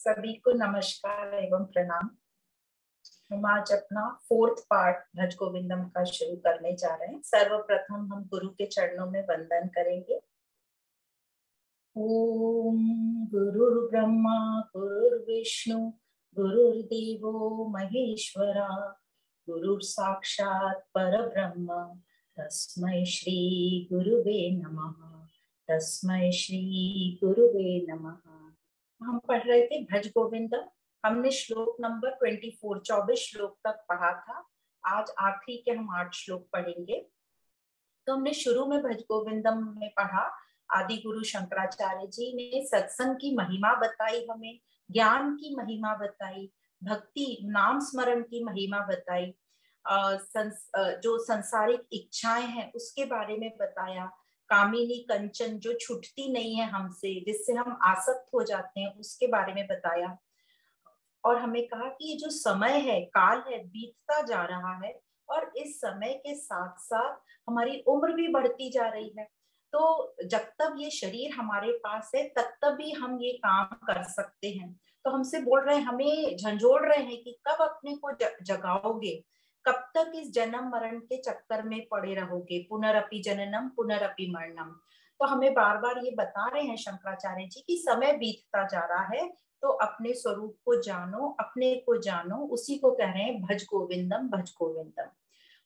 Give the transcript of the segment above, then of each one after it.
सभी को नमस्कार एवं प्रणाम। हम आज अपना 4th पार्ट भज गोविंदम का शुरू करने जा रहे हैं। सर्वप्रथम हम गुरु के चरणों में वंदन करेंगे। ओम गुरुर्ब्रह्मा गुरुर्विष्णु गुरुर्देवो महेश्वरा गुरुर्साक्षात् परब्रह्म तस्मै श्री गुरुवे नमः। तस्मै श्री गुरुवे नमः। हम पढ़ रहे थे भज गोविंदम। हमने श्लोक नंबर 24 श्लोक तक पढ़ा था। आज आखिरी के हम 8 श्लोक पढ़ेंगे। तो हमने शुरू में भज गोविंदम में पढ़ा, आदि गुरु शंकराचार्य जी ने सत्संग की महिमा बताई, हमें ज्ञान की महिमा बताई, भक्ति नाम स्मरण की महिमा बताई, जो संसारिक इच्छाएं हैं उसके बारे में बताया, कामिनी कंचन जो छूटती नहीं है हमसे, जिससे हम आसक्त हो जाते हैं, उसके बारे में बताया। और हमें कहा कि ये जो समय है, काल है, बीतता जा रहा है और इस समय के साथ साथ हमारी उम्र भी बढ़ती जा रही है। तो जब तक ये शरीर हमारे पास है तब तक भी हम ये काम कर सकते हैं। तो हमसे बोल रहे हैं, हमें झंझोड़ रहे हैं कि कब अपने को जगाओगे, कब तक इस जन्म मरण के चक्कर में पड़े रहोगे, पुनरअपि जननम पुनरअपि मरणम। तो हमें बार बार ये बता रहे हैं शंकराचार्य जी कि समय बीतता जा रहा है, तो अपने स्वरूप को जानो, अपने को जानो, उसी को कह रहे हैं भज गोविंदम भज गोविंदम।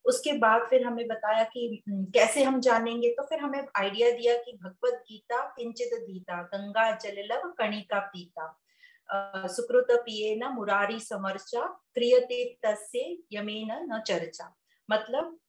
उसके बाद फिर हमें बताया कि कैसे हम जानेंगे। तो फिर हमें आइडिया दिया कि भगवत गीता किंचित दीता गंगा जललव कणिका पीता सुकृत पिए न मुरारी समर्चा क्रियते तस्य यमेन न चर्चा। मतलब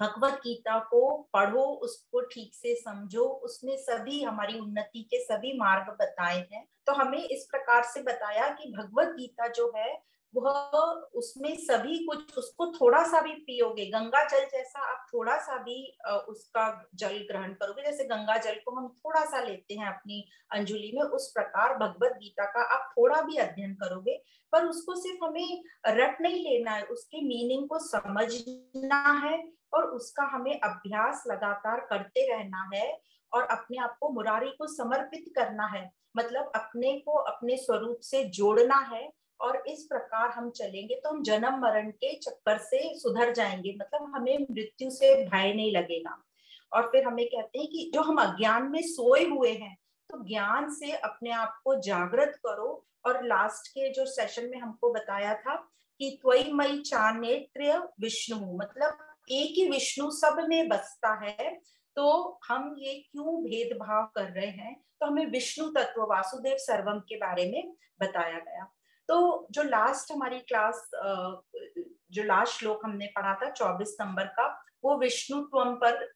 भगवत गीता को पढ़ो, उसको ठीक से समझो, उसमें सभी हमारी उन्नति के सभी मार्ग बताए हैं। तो हमें इस प्रकार से बताया कि भगवत गीता जो है वह, उसमें सभी कुछ, उसको थोड़ा सा भी पियोगे, गंगा जल जैसा आप थोड़ा सा भी उसका जल ग्रहण करोगे, जैसे गंगा जल को हम थोड़ा सा लेते हैं अपनी अंजुलि में, उस प्रकार भगवत गीता का आप थोड़ा भी अध्ययन करोगे। पर उसको सिर्फ हमें रट नहीं लेना है, उसके मीनिंग को समझना है और उसका हमें अभ्यास लगातार करते रहना है और अपने आप को मुरारी को समर्पित करना है, मतलब अपने को अपने स्वरूप से जोड़ना है। और इस प्रकार हम चलेंगे तो हम जन्म मरण के चक्कर से सुधर जाएंगे, मतलब हमें मृत्यु से भय नहीं लगेगा। और फिर हमें कहते हैं कि जो हम अज्ञान में सोए हुए हैं, तो ज्ञान से अपने आप को जागृत करो। और लास्ट के जो सेशन में हमको बताया था कि त्वयि मयि चानेत्र्य विष्णु, मतलब एक ही विष्णु सब में बसता है, तो हम ये क्यों भेदभाव कर रहे हैं। तो हमें विष्णु तत्व वासुदेव सर्वम के बारे में बताया गया। तो जो लास्ट हमारी क्लास, जो लास्ट श्लोक हमने पढ़ा था 24 नंबर का, वो विष्णुत्वम पर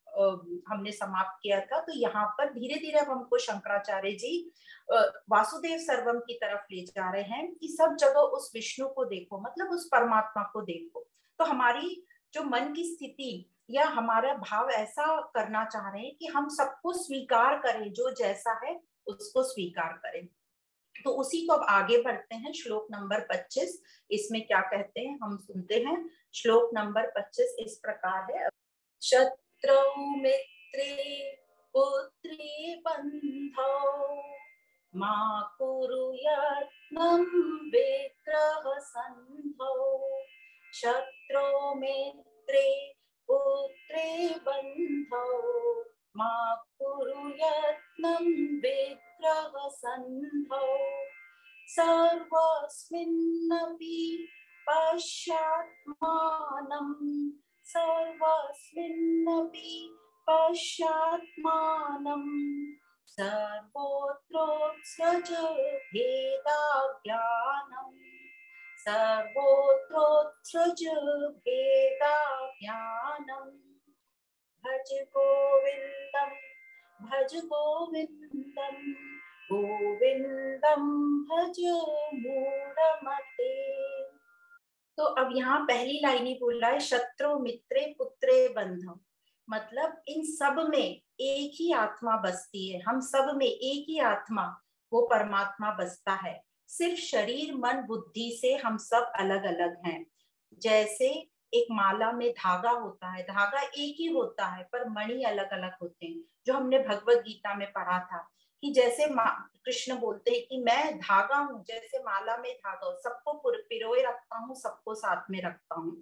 हमने समाप्त किया था। तो यहाँ पर धीरे धीरे हमको शंकराचार्य जी वासुदेव सर्वम की तरफ ले जा रहे हैं कि सब जगह उस विष्णु को देखो, मतलब उस परमात्मा को देखो। तो हमारी जो मन की स्थिति या हमारा भाव ऐसा करना चाह रहे हैं कि हम सबको स्वीकार करें, जो जैसा है उसको स्वीकार करें। तो उसी को अब आगे बढ़ते हैं, श्लोक नंबर 25। इसमें क्या कहते हैं हम सुनते हैं। श्लोक नंबर 25 इस प्रकार है। शत्रौ मित्रे पुत्रे बंधौ मा कुरु यत्नं विग्रह संधौ। शत्रौ मित्रे पुत्रे बंधौ मा कुरु यत्नं विग्रह संधौ। सर्वस्मिन्नपि पश्यात्मानं, सर्वस्मिन्नपि पश्यात्मानं। सर्वोत्रोत्सृज भेदाज्ञानं, सर्वोत्रोत्सृज भेदाज्ञानं। भज गोविंदम भज गोविंदम गोविंदम भज मूढ़मते। तो अब यहाँ पहली लाइन ही बोल रहा है, शत्रु मित्रे पुत्रे बंधम, मतलब इन सब में एक ही आत्मा बसती है, हम सब में एक ही आत्मा, वो परमात्मा बसता है। सिर्फ शरीर मन बुद्धि से हम सब अलग अलग हैं। जैसे एक माला में धागा होता है, धागा एक ही होता है पर मणि अलग अलग होते हैं, जो हमने भगवत गीता में पढ़ा था कि जैसे कृष्ण बोलते हैं कि मैं धागा हूँ, जैसे माला में धागा हूँ, सबको पिरोए रखता हूँ, सबको साथ में रखता हूँ।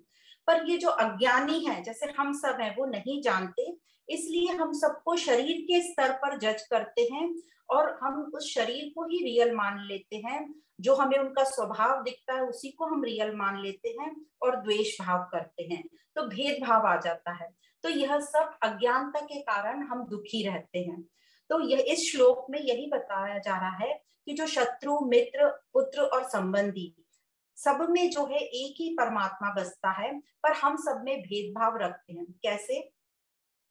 पर ये जो अज्ञानी है, जैसे हम सब हैं, वो नहीं जानते, इसलिए हम सबको शरीर के स्तर पर जज करते हैं और हम उस शरीर को ही रियल मान लेते हैं, जो हमें उनका स्वभाव दिखता है उसी को हम रियल मान लेते हैं और द्वेष भाव करते हैं, तो भेदभाव आ जाता है। तो यह सब अज्ञानता के कारण हम दुखी रहते हैं। तो यह इस श्लोक में यही बताया जा रहा है कि जो शत्रु, मित्र, पुत्र और संबंधी, सब में जो है एक ही परमात्मा बसता है, पर हम सब में भेदभाव रखते हैं। कैसे?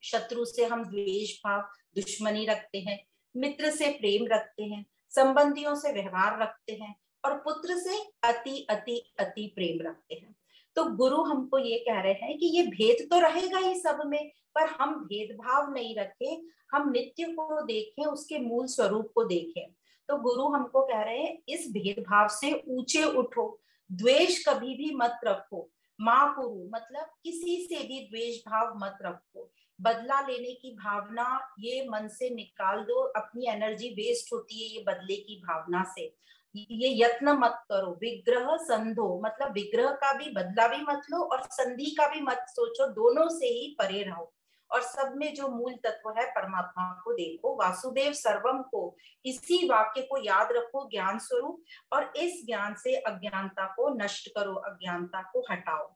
शत्रु से हम द्वेष भाव, दुश्मनी रखते हैं, मित्र से प्रेम रखते हैं, संबंधियों से व्यवहार रखते हैं और पुत्र से अति अति अति प्रेम रखते हैं। तो गुरु हमको ये कह रहे हैं कि ये भेद तो रहेगा ही सब में, पर हम भेदभाव नहीं रखें, हम नित्य को देखें, उसके मूल स्वरूप को देखें। तो गुरु हमको कह रहे हैं इस भेदभाव से ऊंचे उठो, द्वेष कभी भी मत रखो, माँ पुरु मतलब किसी से भी द्वेष भाव मत रखो, बदला लेने की भावना ये मन से निकाल दो, अपनी एनर्जी वेस्ट होती है ये बदले की भावना से, ये यत्न मत करो। विग्रह संधो मतलब विग्रह का भी बदला भी मत लो और संधि का भी मत सोचो, दोनों से ही परे रहो और सब में जो मूल तत्व है परमात्मा को देखो। वासुदेव सर्वम को, इसी वाक्य को याद रखो, ज्ञान स्वरूप, और इस ज्ञान से अज्ञानता को नष्ट करो, अज्ञानता को हटाओ,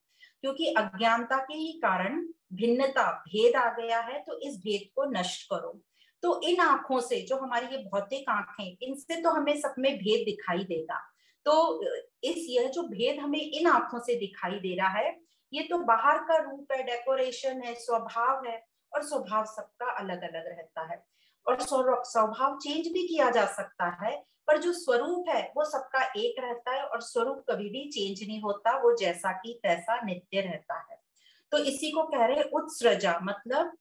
क्योंकि अज्ञानता के ही कारण भिन्नता, भेद आ गया है, तो इस भेद को नष्ट करो। तो इन आंखों से, जो हमारी ये भौतिक आंखें, इनसे तो हमें सब में भेद दिखाई देगा। तो यह जो भेद हमें इन आंखों से दिखाई दे रहा है, ये तो बाहर का रूप है, डेकोरेशन है, स्वभाव है, और स्वभाव सबका अलग अलग रहता है और स्वभाव चेंज भी किया जा सकता है, पर जो स्वरूप है वो सबका एक रहता है और स्वरूप कभी भी चेंज नहीं होता, वो जैसा की तैसा नित्य रहता है। तो इसी को कह रहे हैं उत्सृजा, मतलब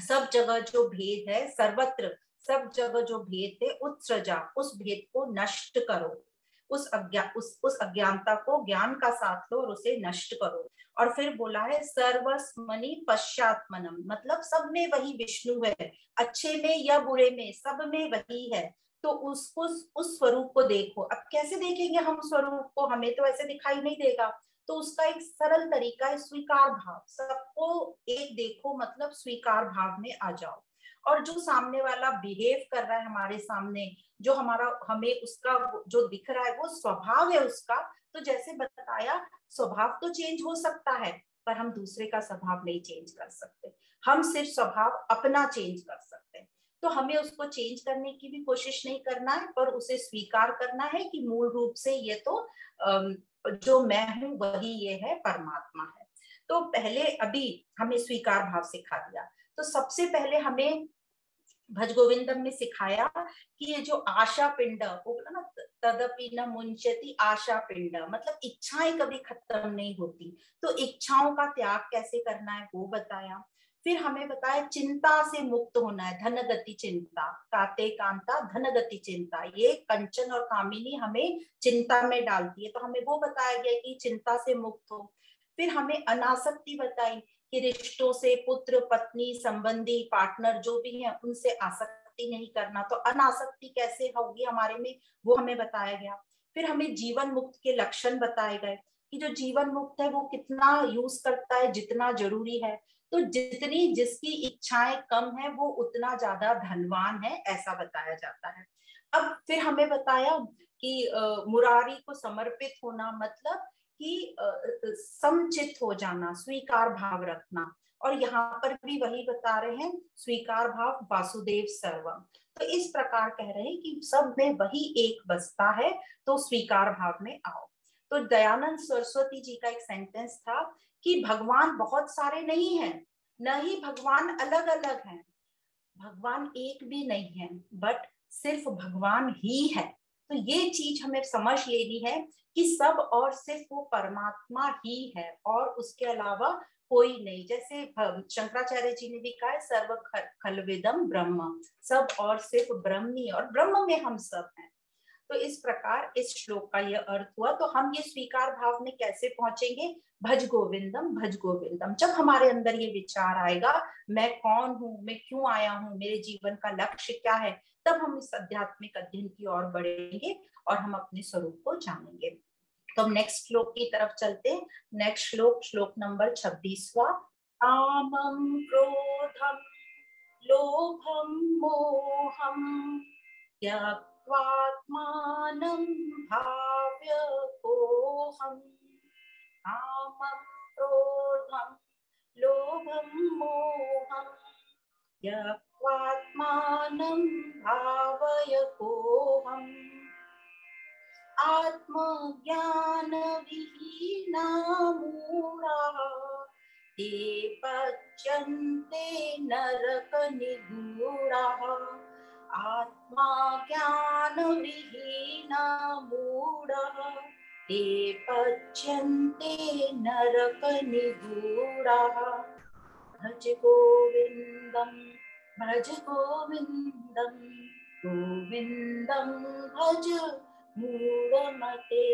सब जगह जो भेद है, सर्वत्र सब जगह जो भेद है, उत्सृजा उस भेद को नष्ट करो, उस अज्ञानता को ज्ञान का साथ लो और उसे नष्ट करो। और फिर बोला है सर्वस्मनि पश्चात्मनम, मतलब सब में वही विष्णु है, अच्छे में या बुरे में सब में वही है, तो उसको उस स्वरूप को देखो। अब कैसे देखेंगे हम स्वरूप को, हमें तो ऐसे दिखाई नहीं देगा, तो उसका एक सरल तरीका है स्वीकार भाव, सबको एक देखो, मतलब स्वीकार भाव में आ जाओ। और जो सामने वाला बिहेव कर रहा है हमारे सामने, जो हमारा, हमें उसका जो दिख रहा है वो स्वभाव है उसका, तो जैसे बताया स्वभाव तो चेंज हो सकता है, पर हम दूसरे का स्वभाव नहीं चेंज कर सकते, हम सिर्फ स्वभाव अपना चेंज कर सकते हैं। तो हमें उसको चेंज करने की भी कोशिश नहीं करना है, पर उसे स्वीकार करना है कि मूल रूप से ये तो जो मैं हूं वही ये है, परमात्मा है। तो पहले अभी हमें स्वीकार भाव सिखा दिया, तो सबसे पहले हमें भज गोविंदम में सिखाया कि ये जो आशा पिंड, वो बोला ना तदपि न मुंचति आशा पिंड, मतलब इच्छाएं कभी खत्म नहीं होती, तो इच्छाओं का त्याग कैसे करना है वो बताया। फिर हमें बताया चिंता से मुक्त होना है, धन गति चिंता, काते कांता धन गति चिंता, ये कंचन और कामिनी हमें चिंता में डालती है, तो हमें वो बताया गया कि चिंता से मुक्त हो। फिर हमें अनासक्ति बताई कि रिश्तों से, पुत्र पत्नी संबंधी पार्टनर जो भी है उनसे आसक्ति नहीं करना, तो अनासक्ति कैसे होगी हमारे में, वो हमें बताया गया। फिर हमें जीवन मुक्त के लक्षण बताए गए कि जो जीवन मुक्त है वो कितना यूज करता है, जितना जरूरी है, तो जितनी जिसकी इच्छाएं कम है वो उतना ज्यादा धनवान है, ऐसा बताया जाता है। अब फिर हमें बताया कि मुरारी को समर्पित होना, मतलब कि समचित हो जाना, स्वीकार भाव रखना, और यहाँ पर भी वही बता रहे हैं स्वीकार भाव वासुदेव सर्वम। तो इस प्रकार कह रहे हैं कि सब में वही एक बसता है, तो स्वीकार भाव में आओ। तो दयानंद सरस्वती जी का एक सेंटेंस था कि भगवान बहुत सारे नहीं हैं, न ही भगवान अलग अलग हैं, भगवान एक भी नहीं है, बट सिर्फ भगवान ही है। तो ये चीज हमें समझ लेनी है कि सब और सिर्फ वो परमात्मा ही है और उसके अलावा कोई नहीं। जैसे शंकराचार्य जी ने भी कहा है सर्व खलविदम ब्रह्म, सब और सिर्फ ब्रह्म ही, और ब्रह्म में हम सब हैं। तो इस प्रकार इस श्लोक का यह अर्थ हुआ। तो हम ये स्वीकार भाव में कैसे पहुंचेंगे? भज गोविंदम भज गोविंदम। जब हमारे अंदर ये विचार आएगा, मैं कौन हूँ, मैं क्यों आया हूँ, मेरे जीवन का लक्ष्य क्या है, तब हम इस आध्यात्मिक अध्ययन की ओर बढ़ेंगे और हम अपने स्वरूप को जानेंगे। तो हम नेक्स्ट श्लोक की तरफ चलते हैं। नेक्स्ट श्लोक, श्लोक नंबर 26वां। कामं क्रोधं लोभं मोहं त्यक्त्वात्मानं भाव्यकोऽहम्। कामं क्रोधं लोभं मोहं त्यक्त्वात्मानं भावयकोऽहम्। आत्मज्ञानविहीना मूढाः ते पच्यन्ते नरकनिगूढाः। आत्मज्ञानविहीना मूढाः ते पच्यन्ते नरकनिगूढाः। भज गोविन्दं भज गोविन्दं गोविन्दं भज मूढ़मते।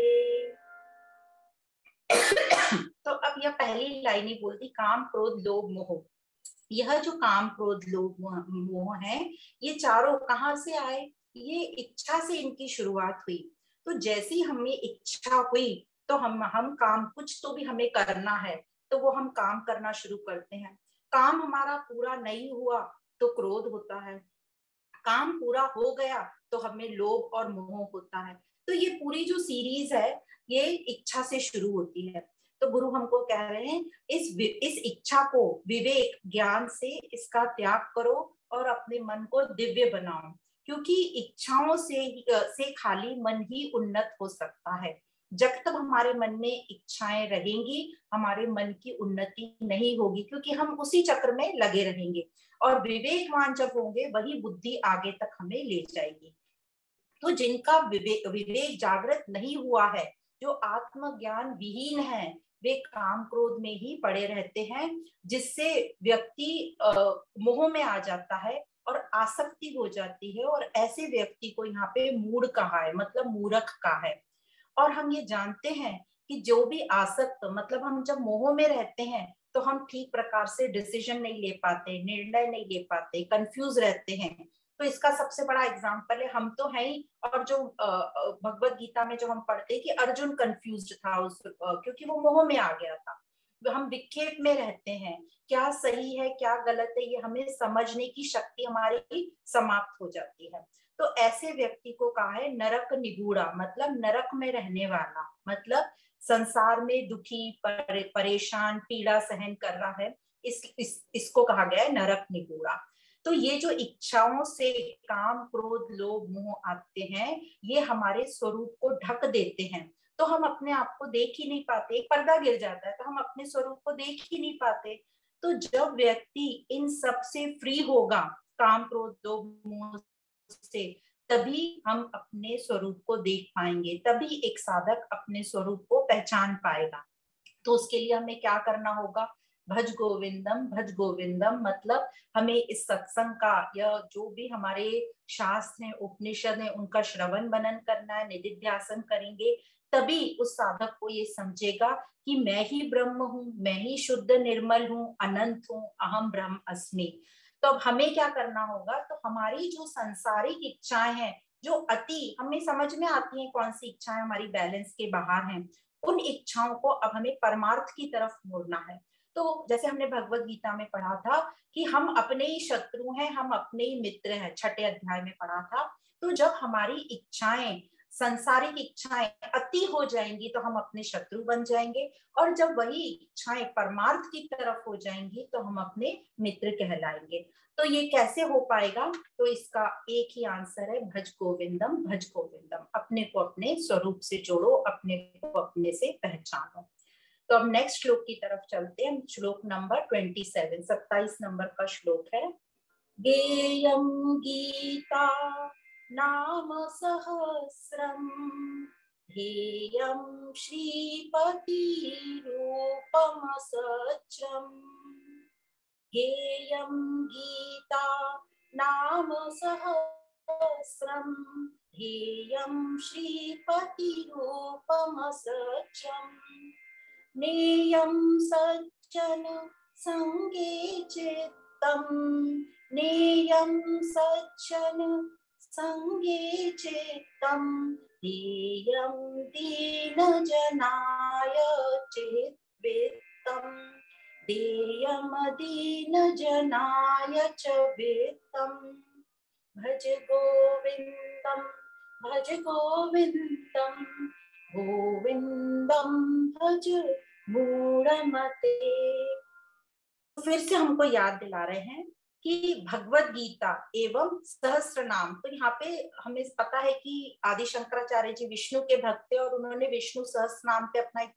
तो अब यह पहली लाइन ही बोलती, काम क्रोध लोभ मोह। यह जो काम क्रोध लोभ मोह है, ये चारों कहाँ से आए? ये इच्छा से इनकी शुरुआत हुई। तो जैसी हमें इच्छा हुई तो हम काम, कुछ तो भी हमें करना है, तो वो हम काम करना शुरू करते हैं। काम हमारा पूरा नहीं हुआ तो क्रोध होता है, काम पूरा हो गया तो हमें लोभ और मोह होता है। तो ये पूरी जो सीरीज है ये इच्छा से शुरू होती है। तो गुरु हमको कह रहे हैं, इस इच्छा को विवेक ज्ञान से इसका त्याग करो और अपने मन को दिव्य बनाओ, क्योंकि इच्छाओं से खाली मन ही उन्नत हो सकता है। जब तक हमारे मन में इच्छाएं रहेंगी, हमारे मन की उन्नति नहीं होगी, क्योंकि हम उसी चक्र में लगे रहेंगे। और विवेकवान जब होंगे वही बुद्धि आगे तक हमें ले जाएगी। तो जिनका विवेक जागृत नहीं हुआ है, जो आत्मज्ञान विहीन है, वे काम क्रोध में ही पड़े रहते हैं, जिससे व्यक्ति मोह में आ जाता है और आसक्ति हो जाती है। और ऐसे व्यक्ति को यहाँ पे मूढ़ कहा है, मतलब मूर्ख का है। और हम ये जानते हैं कि जो भी आसक्त, मतलब हम जब मोह में रहते हैं तो हम ठीक प्रकार से डिसीजन नहीं ले पाते, निर्णय नहीं ले पाते, कंफ्यूज रहते हैं। तो इसका सबसे बड़ा एग्जाम्पल है, हम तो है ही। और जो भगवत गीता में जो हम पढ़ते कि अर्जुन कंफ्यूज्ड था क्योंकि वो मोह में आ गया था। हम विक्षेप में रहते हैं, क्या सही है क्या गलत है, ये हमें समझने की शक्ति हमारी समाप्त हो जाती है। तो ऐसे व्यक्ति को कहा है नरक निगूढ़ा, मतलब नरक में रहने वाला, मतलब संसार में दुखी परेशान पीड़ा सहन कर रहा है, इसको कहा गया है नरक निगूढ़ा। तो ये जो इच्छाओं से काम क्रोध लोभ मोह आते हैं, ये हमारे स्वरूप को ढक देते हैं। तो हम अपने आप को देख ही नहीं पाते, एक पर्दा गिर जाता है तो हम अपने स्वरूप को देख ही नहीं पाते। तो जब व्यक्ति इन सब से फ्री होगा, काम क्रोध लोभ मोह से, तभी हम अपने स्वरूप को देख पाएंगे, तभी एक साधक अपने स्वरूप को पहचान पाएगा। तो उसके लिए हमें क्या करना होगा? भज गोविंदम, मतलब हमें इस सत्संग का या जो भी हमारे शास्त्र हैं उपनिषद हैं उनका श्रवण मनन करना है, निधिध्यासन करेंगे, तभी उस साधक को ये समझेगा कि मैं ही ब्रह्म हूँ, मैं ही शुद्ध निर्मल हूँ, अनंत हूँ, अहम ब्रह्म अस्मि। तो अब हमें क्या करना होगा? तो हमारी जो सांसारिक इच्छाएं हैं, जो अति हमें समझ में आती हैं, कौन सी इच्छाएं हमारी बैलेंस के बाहर हैं, उन इच्छाओं को अब हमें परमार्थ की तरफ मोड़ना है। तो जैसे हमने भगवत गीता में पढ़ा था कि हम अपने ही शत्रु हैं, हम अपने ही मित्र हैं, छठे अध्याय में पढ़ा था। तो जब हमारी इच्छाएं, संसारिक इच्छाएं अति हो जाएंगी तो हम अपने शत्रु बन जाएंगे, और जब वही इच्छाएं परमार्थ की तरफ हो जाएंगी तो हम अपने मित्र कहलाएंगे। तो ये कैसे हो पाएगा? तो इसका एक ही आंसर है, भज गोविंदम। अपने को अपने स्वरूप से जोड़ो, अपने को अपने से पहचानो। तो अब नेक्स्ट श्लोक की तरफ चलते हैं। श्लोक नंबर 27, 27 नंबर का श्लोक है। गेयं गीता नाम सहस्रम ध्येयं श्रीपति रूपम सच्चम। गेयं गीता नाम सहस्रम सहस्रम ध्येयं श्रीपतिरूपमसत्यम् नेयं सज्जन संगे चित्तम् नेयं सज्जन संगे चित्तम् ध्येयं दीनजनाय चिद्वित्तम् देयमदीनजनाय च वित्तम् भज गोविन्दं गोविन्दं भज मूढ़मते। फिर से हमको याद दिला रहे हैं कि भगवत गीता एवं सहस्त्र नाम, तो यहाँ पे हमें पता है कि आदि शंकराचार्य जी विष्णु के भक्त थे और उन्होंने विष्णु सहस्त्र नाम पे अपना एक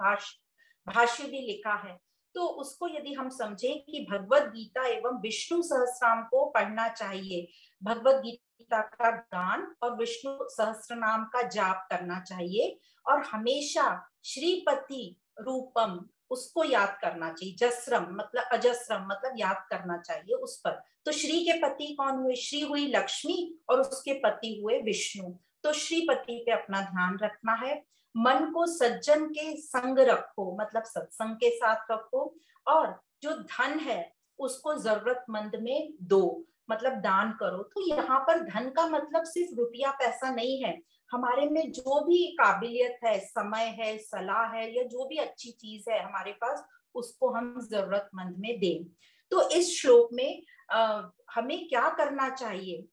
भाष्य भी लिखा है। तो उसको यदि हम समझें कि भगवत गीता एवं विष्णु सहस्त्रनाम को पढ़ना चाहिए, भगवत गीता का गान और विष्णु सहस्त्र नाम का जाप करना चाहिए और हमेशा श्रीपति रूपम उसको याद करना चाहिए। जस्रम मतलब अजस्रम मतलब याद करना चाहिए उस पर। तो श्री के पति कौन हुए? श्री हुई लक्ष्मी और उसके पति हुए विष्णु। तो श्रीपति पे अपना ध्यान रखना है। मन को सज्जन के संग रखो मतलब सत्संग के साथ रखो और जो धन है उसको जरूरतमंद में दो मतलब दान करो। तो यहाँ पर धन का मतलब सिर्फ रुपया पैसा नहीं है, हमारे में जो भी काबिलियत है, समय है, सलाह है या जो भी अच्छी चीज है हमारे पास उसको हम जरूरतमंद में दें। तो इस श्लोक में हमें क्या करना चाहिए?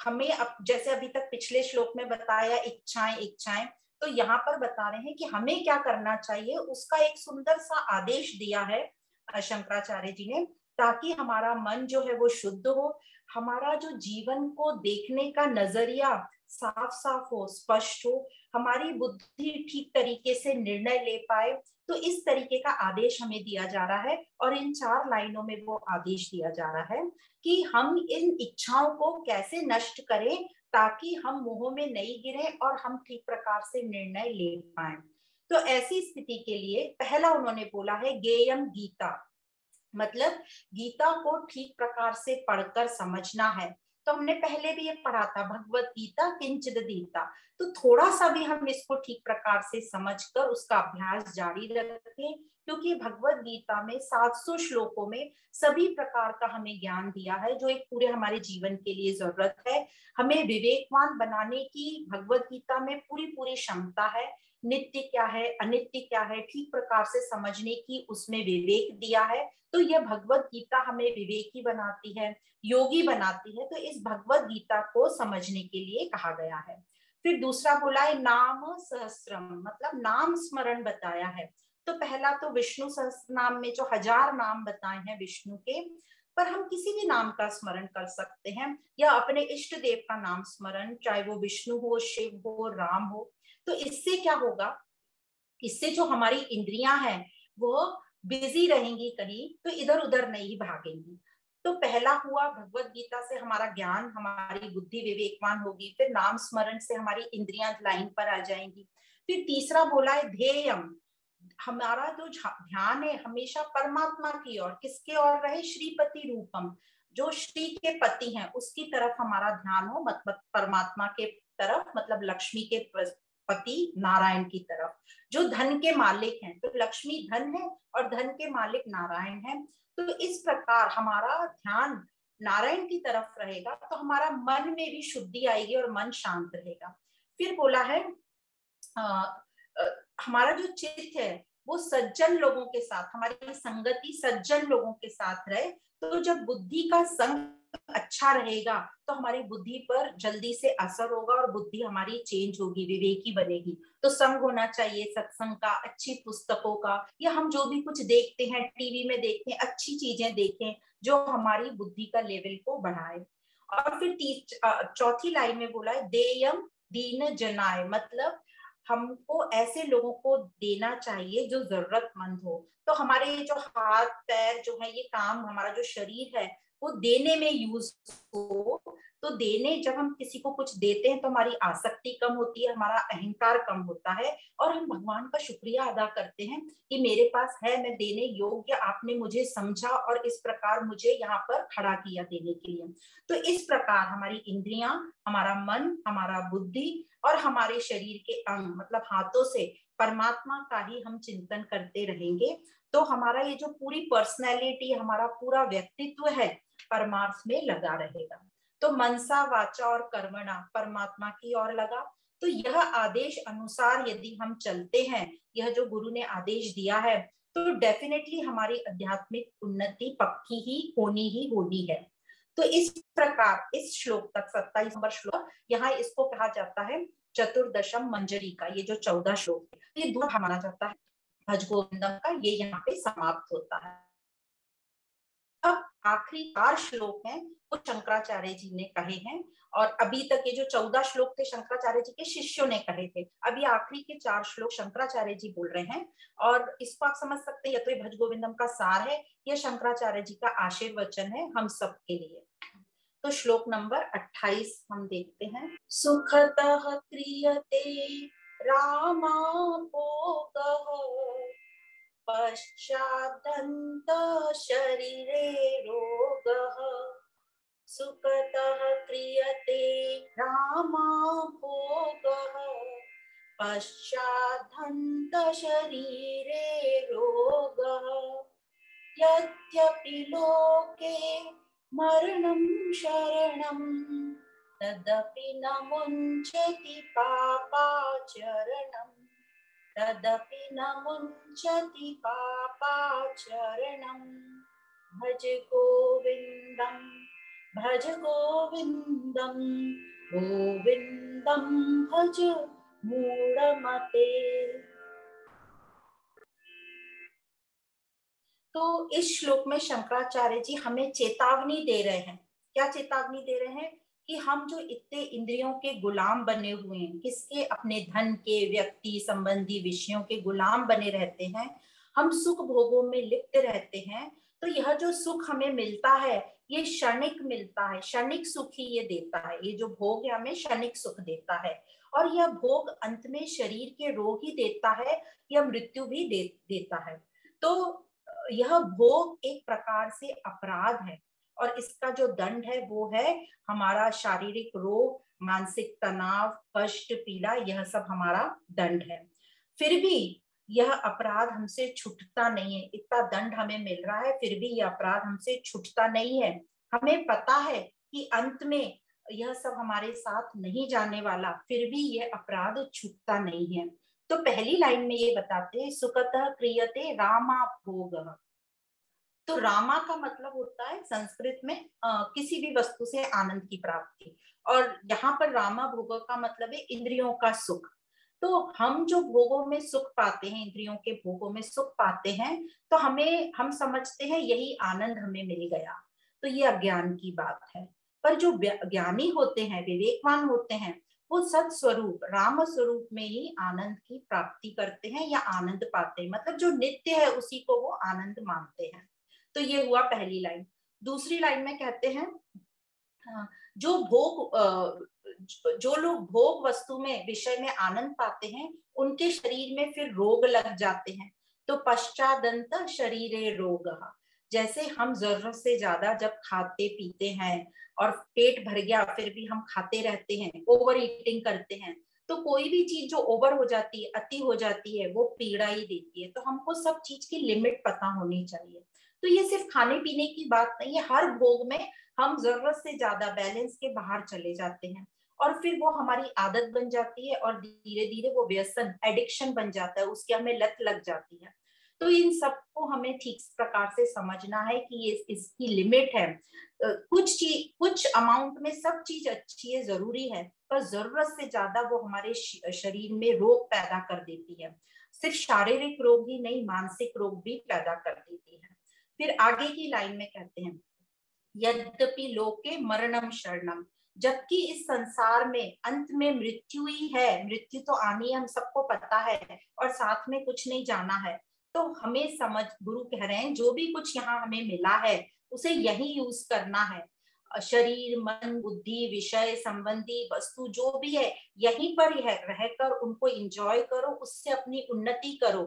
हमें जैसे अभी तक पिछले श्लोक में बताया इच्छाएं, तो यहाँ पर बता रहे हैं कि हमें क्या करना चाहिए, उसका एक सुंदर सा आदेश दिया है शंकराचार्य जी ने, ताकि हमारा मन जो है वो शुद्ध हो, हमारा जो जीवन को देखने का नजरिया साफ साफ हो, स्पष्ट हो, हमारी बुद्धि ठीक तरीके से निर्णय ले पाए। तो इस तरीके का आदेश हमें दिया जा रहा है और इन 4 लाइनों में वो आदेश दिया जा रहा है कि हम इन इच्छाओं को कैसे नष्ट करें ताकि हम मोह में नहीं गिरे और हम ठीक प्रकार से निर्णय ले पाए। तो ऐसी स्थिति के लिए पहला उन्होंने बोला है गेयम गीता, मतलब गीता को ठीक प्रकार से पढ़कर समझना है। तो हमने पहले भी ये पढ़ा था भगवत गीता किंचिद दीता, तो थोड़ा सा भी हम इसको ठीक प्रकार से समझकर उसका अभ्यास जारी रखें, क्योंकि भगवत गीता में 700 श्लोकों में सभी प्रकार का हमें ज्ञान दिया है जो एक पूरे हमारे जीवन के लिए जरूरत है। हमें विवेकवान बनाने की भगवत गीता में पूरी पूरी क्षमता है। नित्य क्या है, अनित्य क्या है, ठीक प्रकार से समझने की उसमें विवेक दिया है। तो यह भगवत गीता हमें विवेकी बनाती है, योगी बनाती है। तो इस भगवत गीता को समझने के लिए कहा गया है। फिर दूसरा बोला है नाम सहस्त्रम, मतलब नाम स्मरण बताया है। तो पहला तो विष्णु सहस्त्र नाम में जो 1000 नाम बताए हैं विष्णु के, पर हम किसी भी नाम का स्मरण कर सकते हैं या अपने इष्ट देव का नाम स्मरण, चाहे वो विष्णु हो, शिव हो, राम हो। तो इससे क्या होगा, इससे जो हमारी इंद्रियां हैं वो बिजी रहेंगी, कहीं तो इधर उधर नहीं भागेंगी। तो पहला हुआ भगवत गीता से हमारा ज्ञान, हमारी बुद्धि विवेकवान होगी। फिर नाम स्मरण से हमारी इंद्रियां लाइन पर आ जाएंगी। फिर तीसरा बोला है ध्येयम, हमारा जो ध्यान है हमेशा परमात्मा की ओर, किसके ओर रहे? श्रीपति रूपम, जो श्री के पति हैं उसकी तरफ हमारा ध्यान हो, मतलब परमात्मा के तरफ, मतलब लक्ष्मी के पति नारायण की तरफ, जो धन के मालिक हैं। तो लक्ष्मी धन है और धन के मालिक नारायण हैं। तो इस प्रकार हमारा ध्यान नारायण की तरफ रहेगा तो हमारा मन में भी शुद्धि आएगी और मन शांत रहेगा। फिर बोला है हमारा जो चित्त है वो सज्जन लोगों के साथ, हमारी संगति सज्जन लोगों के साथ रहे। तो जब बुद्धि का संग अच्छा रहेगा तो हमारी बुद्धि पर जल्दी से असर होगा और बुद्धि हमारी चेंज होगी, विवेकी बनेगी। तो संग होना चाहिए सत्संग का, अच्छी पुस्तकों का, या हम जो भी कुछ देखते हैं टीवी में देखते हैं अच्छी चीजें देखें जो हमारी बुद्धि का लेवल को बढ़ाए। और फिर चौथी लाइन में बोला है देयम दीन जनाय, मतलब हमको ऐसे लोगों को देना चाहिए जो जरूरतमंद हो। तो हमारे जो हाथ पैर जो है, ये काम, हमारा जो शरीर है वो देने में यूज हो, तो तो देने, जब हम किसी को कुछ देते हैं तो हमारी आसक्ति कम होती है, हमारा अहंकार कम होता है और हम भगवान का शुक्रिया अदा करते हैं कि मेरे पास है, मैं देने योग्य, आपने मुझे समझा और इस प्रकार मुझे यहाँ पर खड़ा किया देने के लिए। तो इस प्रकार हमारी इंद्रियां, हमारा मन, हमारा बुद्धि और हमारे शरीर के अंग मतलब हाथों से परमात्मा का ही हम चिंतन करते रहेंगे, तो हमारा ये जो पूरी पर्सनैलिटी, हमारा पूरा व्यक्तित्व है परमार्थ में लगा रहेगा। तो मनसा वाचा और कर्मणा परमात्मा की ओर लगा। तो यह आदेश अनुसार यदि हम चलते हैं, यह जो गुरु ने आदेश दिया है, तो डेफिनेटली हमारी आध्यात्मिक उन्नति पक्की ही होनी है। तो इस प्रकार इस श्लोक तक 27 नंबर श्लोक, यहाँ इसको कहा जाता है चतुर्दशम मंजरी का, ये जो 14 श्लोक है, तो ये दूर माना जाता है भज गोविंदम का, ये यहाँ पे समाप्त होता है। अब आखिरी 4 श्लोक हैं वो शंकराचार्य जी ने कहे हैं, और अभी तक ये जो 14 श्लोक थे शंकराचार्य जी के शिष्यों ने कहे थे, अभी आखिरी के 4 श्लोक शंकराचार्य जी बोल रहे हैं। और इसको आप समझ सकते हैं, या तो ये भज गोविंदम का सार है या शंकराचार्य जी का आशीर्वचन है हम सब के लिए। तो श्लोक नंबर 28 हम देखते हैं। सुखतः क्रियते रामा भोगः पश्चादन्त शरीरे रोगः। सुखतः क्रियते रामा भोगः पश्चादन्त शरीरे रोगः। यद्यपि लोके मरणं शरणं तदपि न मुञ्चति पापाचरणम्। तदपि न मुञ्चति पापाचरणम्। भज गोविन्दं भज गोविन्दं गोविन्दं भज मूढ़मते। तो इस श्लोक में शंकराचार्य जी हमें चेतावनी दे रहे हैं। क्या चेतावनी दे रहे हैं? कि हम जो इतने इंद्रियों के गुलाम बने हुए हैं, किसके? अपने धन के, व्यक्ति संबंधी विषयों के गुलाम बने रहते हैं, हम सुख भोगों में लिप्त रहते हैं। तो यह जो सुख हमें मिलता है ये क्षणिक मिलता है, क्षणिक सुख ही ये देता है। ये जो भोग है हमें क्षणिक सुख देता है, और यह भोग अंत में शरीर के रोग ही देता है, यह मृत्यु भी देता है। तो यह भोग एक प्रकार से अपराध है, और इसका जो दंड है वो है हमारा शारीरिक रोग, मानसिक तनाव, कष्ट, पीड़ा, यह सब हमारा दंड है। फिर भी यह अपराध हमसे छूटता नहीं है। इतना दंड हमें मिल रहा है फिर भी यह अपराध हमसे छूटता नहीं है। हमें पता है कि अंत में यह सब हमारे साथ नहीं जाने वाला, फिर भी यह अपराध छूटता नहीं है। तो पहली लाइन में ये बताते हैं सुखतः क्रियते रामा भोग। तो रामा का मतलब होता है संस्कृत में किसी भी वस्तु से आनंद की प्राप्ति, और यहाँ पर रामा भोग का मतलब है इंद्रियों का सुख। तो हम जो भोगों में सुख पाते हैं, इंद्रियों के भोगों में सुख पाते हैं, तो हम समझते हैं यही आनंद हमें मिल गया। तो ये अज्ञान की बात है। पर जो ज्ञानी होते हैं, विवेकवान होते हैं, वो सत स्वरूप राम स्वरूप में ही आनंद की प्राप्ति करते हैं या आनंद पाते हैं। मतलब जो नित्य है उसी को वो आनंद मानते हैं। तो ये हुआ पहली लाइन। दूसरी लाइन में कहते हैं जो लोग भोग वस्तु में, विषय में आनंद पाते हैं, उनके शरीर में फिर रोग लग जाते हैं। तो पश्चादंत शरीरे रोग। जैसे हम जरूरत से ज्यादा जब खाते पीते हैं और पेट भर गया फिर भी हम खाते रहते हैं, ओवर ईटिंग करते हैं, तो कोई भी चीज जो ओवर हो जाती है, अति हो जाती है, वो पीड़ा ही देती है। तो हमको सब चीज की लिमिट पता होनी चाहिए। तो ये सिर्फ खाने पीने की बात नहीं है, हर भोग में हम जरूरत से ज्यादा बैलेंस के बाहर चले जाते हैं, और फिर वो हमारी आदत बन जाती है, और धीरे धीरे वो व्यसन, एडिक्शन बन जाता है, उसकी हमें लत लग जाती है। तो इन सबको हमें ठीक प्रकार से समझना है कि ये इसकी लिमिट है। कुछ अमाउंट में सब चीज अच्छी है, जरूरी है, पर जरूरत से ज्यादा वो हमारे शरीर में रोग पैदा कर देती है। सिर्फ शारीरिक रोग ही नहीं, मानसिक रोग भी पैदा कर देती है। फिर आगे की लाइन में कहते हैं यद्यपि लोके मरणम शरणम, जबकि इस संसार में अंत में मृत्यु ही है। मृत्यु तो आनी है, हम सबको पता है, और साथ में कुछ नहीं जाना है। तो हमें गुरु कह रहे हैं जो भी कुछ यहाँ हमें मिला है उसे यही यूज करना है। शरीर, मन, बुद्धि, विषय संबंधी वस्तु जो भी है यहीं पर रहकर उनको एंजॉय करो, उससे अपनी उन्नति करो,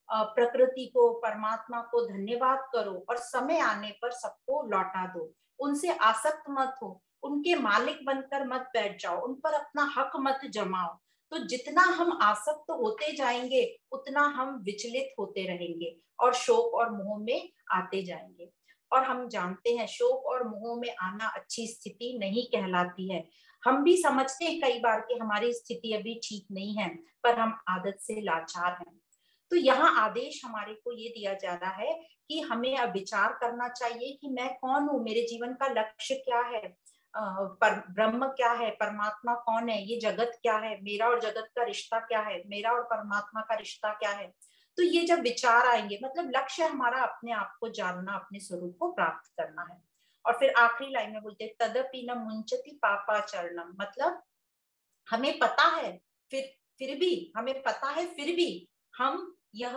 प्रकृति को, परमात्मा को धन्यवाद करो और समय आने पर सबको लौटा दो। उनसे आसक्त मत हो, उनके मालिक बनकर मत बैठ जाओ, उन पर अपना हक मत जमाओ। तो जितना हम आसक्त होते जाएंगे उतना हम विचलित होते रहेंगे और शोक और मोह में आते जाएंगे। और हम जानते हैं शोक और मोह में आना अच्छी स्थिति नहीं कहलाती है। हम भी समझते हैं कई बार कि हमारी स्थिति अभी ठीक नहीं है, पर हम आदत से लाचार हैं। तो यहाँ आदेश हमारे को ये दिया जा रहा है कि हमें अब विचार करना चाहिए कि मैं कौन हूँ, मेरे जीवन का लक्ष्य क्या है, पर ब्रह्म क्या है, परमात्मा कौन है, ये जगत क्या है, मेरा और जगत का रिश्ता क्या है, मेरा और परमात्मा का रिश्ता क्या है। तो ये जब विचार आएंगे, मतलब लक्ष्य हमारा अपने आप को जानना, अपने स्वरूप को प्राप्त करना है। और फिर आखिरी लाइन में बोलते तदपि न मुंचति पापाचरणम, मतलब हमें पता है, फिर भी हमें पता है, फिर भी हम यह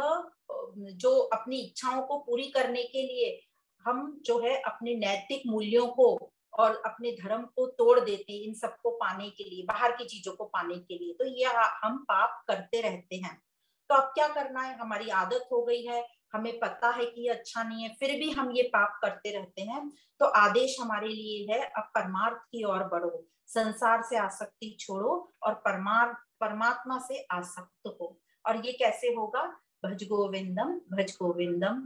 जो अपनी इच्छाओं को पूरी करने के लिए हम जो है अपने नैतिक मूल्यों को और अपने धर्म को तोड़ देते हैं इन सबको पाने के लिए, बाहर की चीजों को पाने के लिए। तो ये हम पाप करते रहते हैं। तो अब क्या करना है, हमारी आदत हो गई है, हमें पता है कि ये अच्छा नहीं है, फिर भी हम ये पाप करते रहते हैं। तो आदेश हमारे लिए है अब परमार्थ की ओर बढ़ो, संसार से आसक्ति छोड़ो और परमात्मा से आसक्त हो। और ये कैसे होगा, भज गोविंदम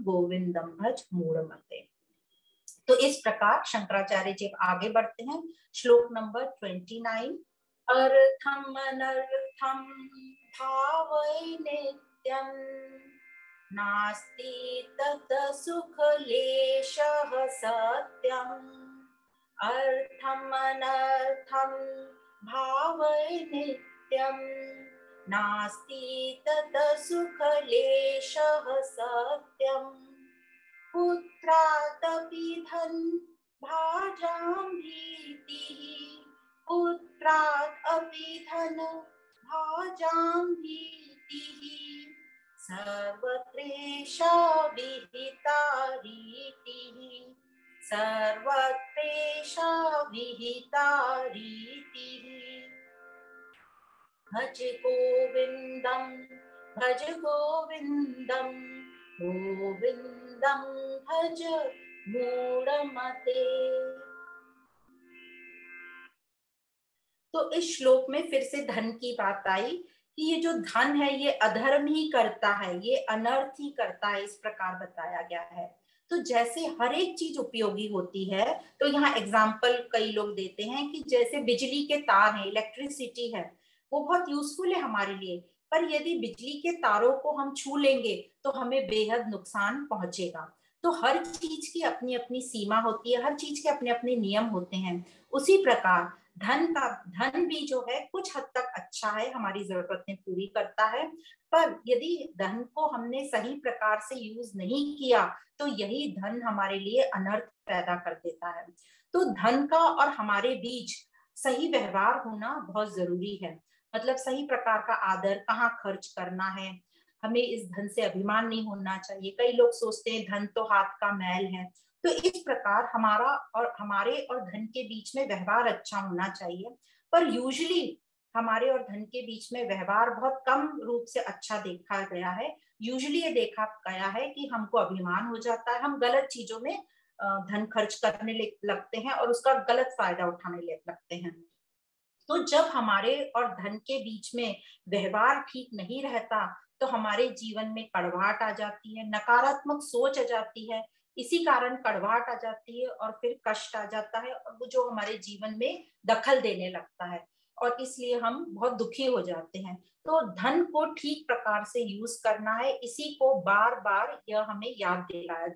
गोविंदम भज मूढ़मते। तो इस प्रकार शंकराचार्य जी आगे बढ़ते हैं, श्लोक नंबर 29। अर्थम अनर्थम भावै नित्यम नास्ति तत सुख लेशः सत्यम। अर्थम अनर्थम भावै नित्यम नास्ति तत सुख लेशः सत्यम। पुत्रादपि धन भाजां भीतिः, पुत्रादपि धन भाजां भीतिः, सर्वत्रेषा विहिता रीतिः, सर्वत्रेषा विहिता रीतिः। भज गोविंदम गोविंदम भज मूढ़मते। तो इस श्लोक में फिर से धन की बात आई कि ये जो धन है ये अधर्म ही करता है, ये अनर्थ ही करता है, इस प्रकार बताया गया है। तो जैसे हर एक चीज उपयोगी होती है, तो यहाँ एग्जाम्पल कई लोग देते हैं कि जैसे बिजली के तार हैं, इलेक्ट्रिसिटी है, वो बहुत यूजफुल है हमारे लिए, पर यदि बिजली के तारों को हम छू लेंगे तो हमें बेहद नुकसान पहुंचेगा। तो हर चीज की अपनी अपनी सीमा होती है, हर चीज के अपने अपने नियम होते हैं। उसी प्रकार धन भी जो है कुछ हद तक अच्छा है, हमारी जरूरतें पूरी करता है, पर यदि धन को हमने सही प्रकार से यूज नहीं किया तो यही धन हमारे लिए अनर्थ पैदा कर देता है। तो धन का और हमारे बीच सही व्यवहार होना बहुत जरूरी है, मतलब सही प्रकार का आदर, कहाँ खर्च करना है, हमें इस धन से अभिमान नहीं होना चाहिए। कई लोग सोचते हैं धन तो हाथ का मैल है। तो इस प्रकार हमारे और धन के बीच में व्यवहार अच्छा होना चाहिए, पर यूजुअली हमारे और धन के बीच में व्यवहार बहुत कम रूप से अच्छा देखा गया है। यूजुअली ये देखा गया है कि हमको अभिमान हो जाता है, हम गलत चीजों में धन खर्च करने लगते हैं और उसका गलत फायदा उठाने लगते हैं। तो जब हमारे और धन के बीच में व्यवहार ठीक नहीं रहता तो हमारे जीवन में कड़वाहट आ जाती है, नकारात्मक सोच आ जाती है, इसी कारण कड़वाहट आ जाती है और फिर कष्ट आ जाता है और वो जो हमारे जीवन में दखल देने लगता है और इसलिए हम बहुत दुखी हो जाते हैं। तो धन को ठीक प्रकार से यूज करना है, इसी को बार बार यह हमें याद दिलाया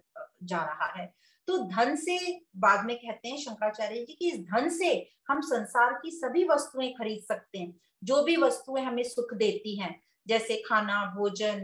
जा रहा है। तो धन से बाद में कहते हैं शंकराचार्य जी कि इस धन से हम संसार की सभी वस्तुएं खरीद सकते हैं, जो भी वस्तुएं हमें सुख देती हैं, जैसे खाना, भोजन,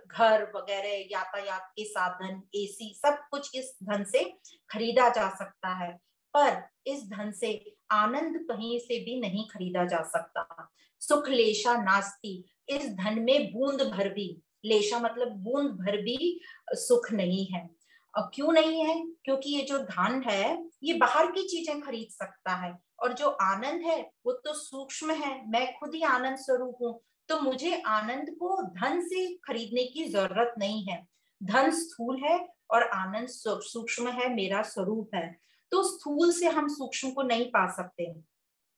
घर वगैरह, यातायात के साधन, एसी, सब कुछ इस धन से खरीदा जा सकता है। पर इस धन से आनंद कहीं से भी नहीं खरीदा जा सकता। सुख लेशा नास्ति, इस धन में बूंद भर भी, लेशा मतलब बूंद भर भी सुख नहीं है। क्यों नहीं है? क्योंकि ये जो धन है ये बाहर की चीजें खरीद सकता है, और जो आनंद है वो तो सूक्ष्म है। मैं खुद ही आनंद स्वरूप हूँ, तो मुझे आनंद को धन से खरीदने की जरूरत नहीं है। धन स्थूल है और आनंद सूक्ष्म है, मेरा स्वरूप है। तो स्थूल से हम सूक्ष्म को नहीं पा सकते,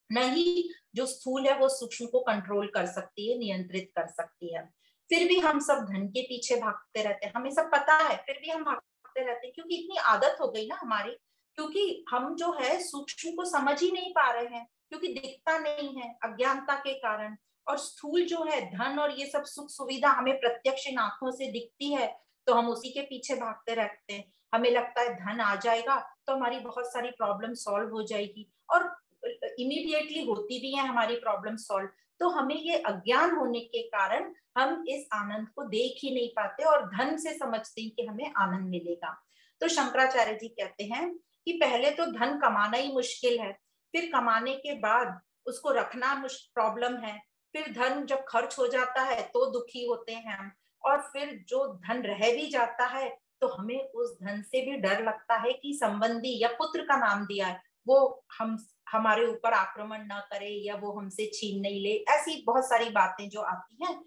नहीं जो स्थूल है वो सूक्ष्म को कंट्रोल कर सकती है, नियंत्रित कर सकती है। फिर भी हम सब धन के पीछे भागते रहते हैं, हमें सब पता है, फिर भी हम भागते रहते हैं क्योंकि इतनी आदत हो गई ना हमारी। क्योंकि हम जो है सूक्ष्म को समझ ही नहीं पा रहे हैं, क्योंकि दिखता नहीं है अज्ञानता के कारण। और स्थूल जो है धन और ये सब सुख सुविधा हमें प्रत्यक्ष इन आंखों से दिखती है, तो हम उसी के पीछे भागते रहते हैं। हमें लगता है धन आ जाएगा तो हमारी बहुत सारी प्रॉब्लम सॉल्व हो जाएगी, और इमीडिएटली होती भी है हमारी प्रॉब्लम सॉल्व। तो हमें ये अज्ञान होने के कारण हम इस आनंद को देख ही नहीं पाते और धन से समझते हैं कि हमें आनंद मिलेगा। तो शंकराचार्य जी कहते हैं कि पहले तो धन कमाना ही मुश्किल है, फिर कमाने के बाद उसको रखना प्रॉब्लम है, फिर धन जब खर्च हो जाता है तो दुखी होते हैं हम, और फिर जो धन रह भी जाता है तो हमें उस धन से भी डर लगता है कि संबंधी या पुत्र का नाम दिया है वो हम हमारे ऊपर आक्रमण ना करे या वो हमसे छीन नहीं ले। ऐसी बहुत सारी बातें जो आती हैं,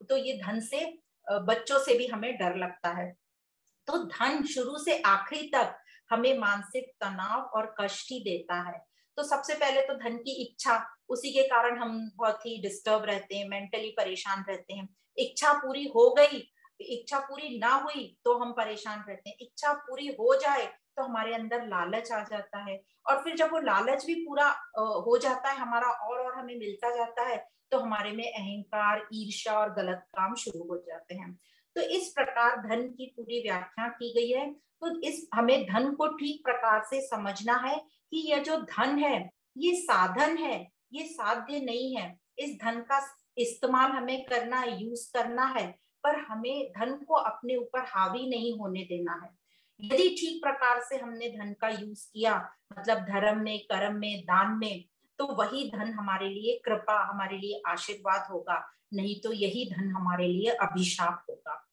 तो ये धन से बच्चों से भी हमें डर लगता है। तो धन शुरू से आखिरी तक हमें मानसिक तनाव और कष्ट ही देता है। तो सबसे पहले तो धन की इच्छा, उसी के कारण हम बहुत ही डिस्टर्ब रहते हैं, मेंटली परेशान रहते हैं। इच्छा पूरी हो गई, इच्छा पूरी ना हुई तो हम परेशान रहते हैं, इच्छा पूरी हो जाए तो हमारे अंदर लालच आ जाता है, और फिर जब वो लालच भी पूरा हो जाता है हमारा और हमें मिलता जाता है, तो हमारे में अहंकार, ईर्ष्या और गलत काम शुरू हो जाते हैं। तो इस प्रकार धन की पूरी व्याख्या की गई है। तो इस हमें धन को ठीक प्रकार से समझना है कि यह जो धन है ये साधन है, ये साध्य नहीं है। इस धन का इस्तेमाल हमें करना है, यूज करना है, पर हमें धन को अपने ऊपर हावी नहीं होने देना है। यदि ठीक प्रकार से हमने धन का यूज किया, मतलब धर्म में, कर्म में, दान में, तो वही धन हमारे लिए कृपा, हमारे लिए आशीर्वाद होगा, नहीं तो यही धन हमारे लिए अभिशाप होगा।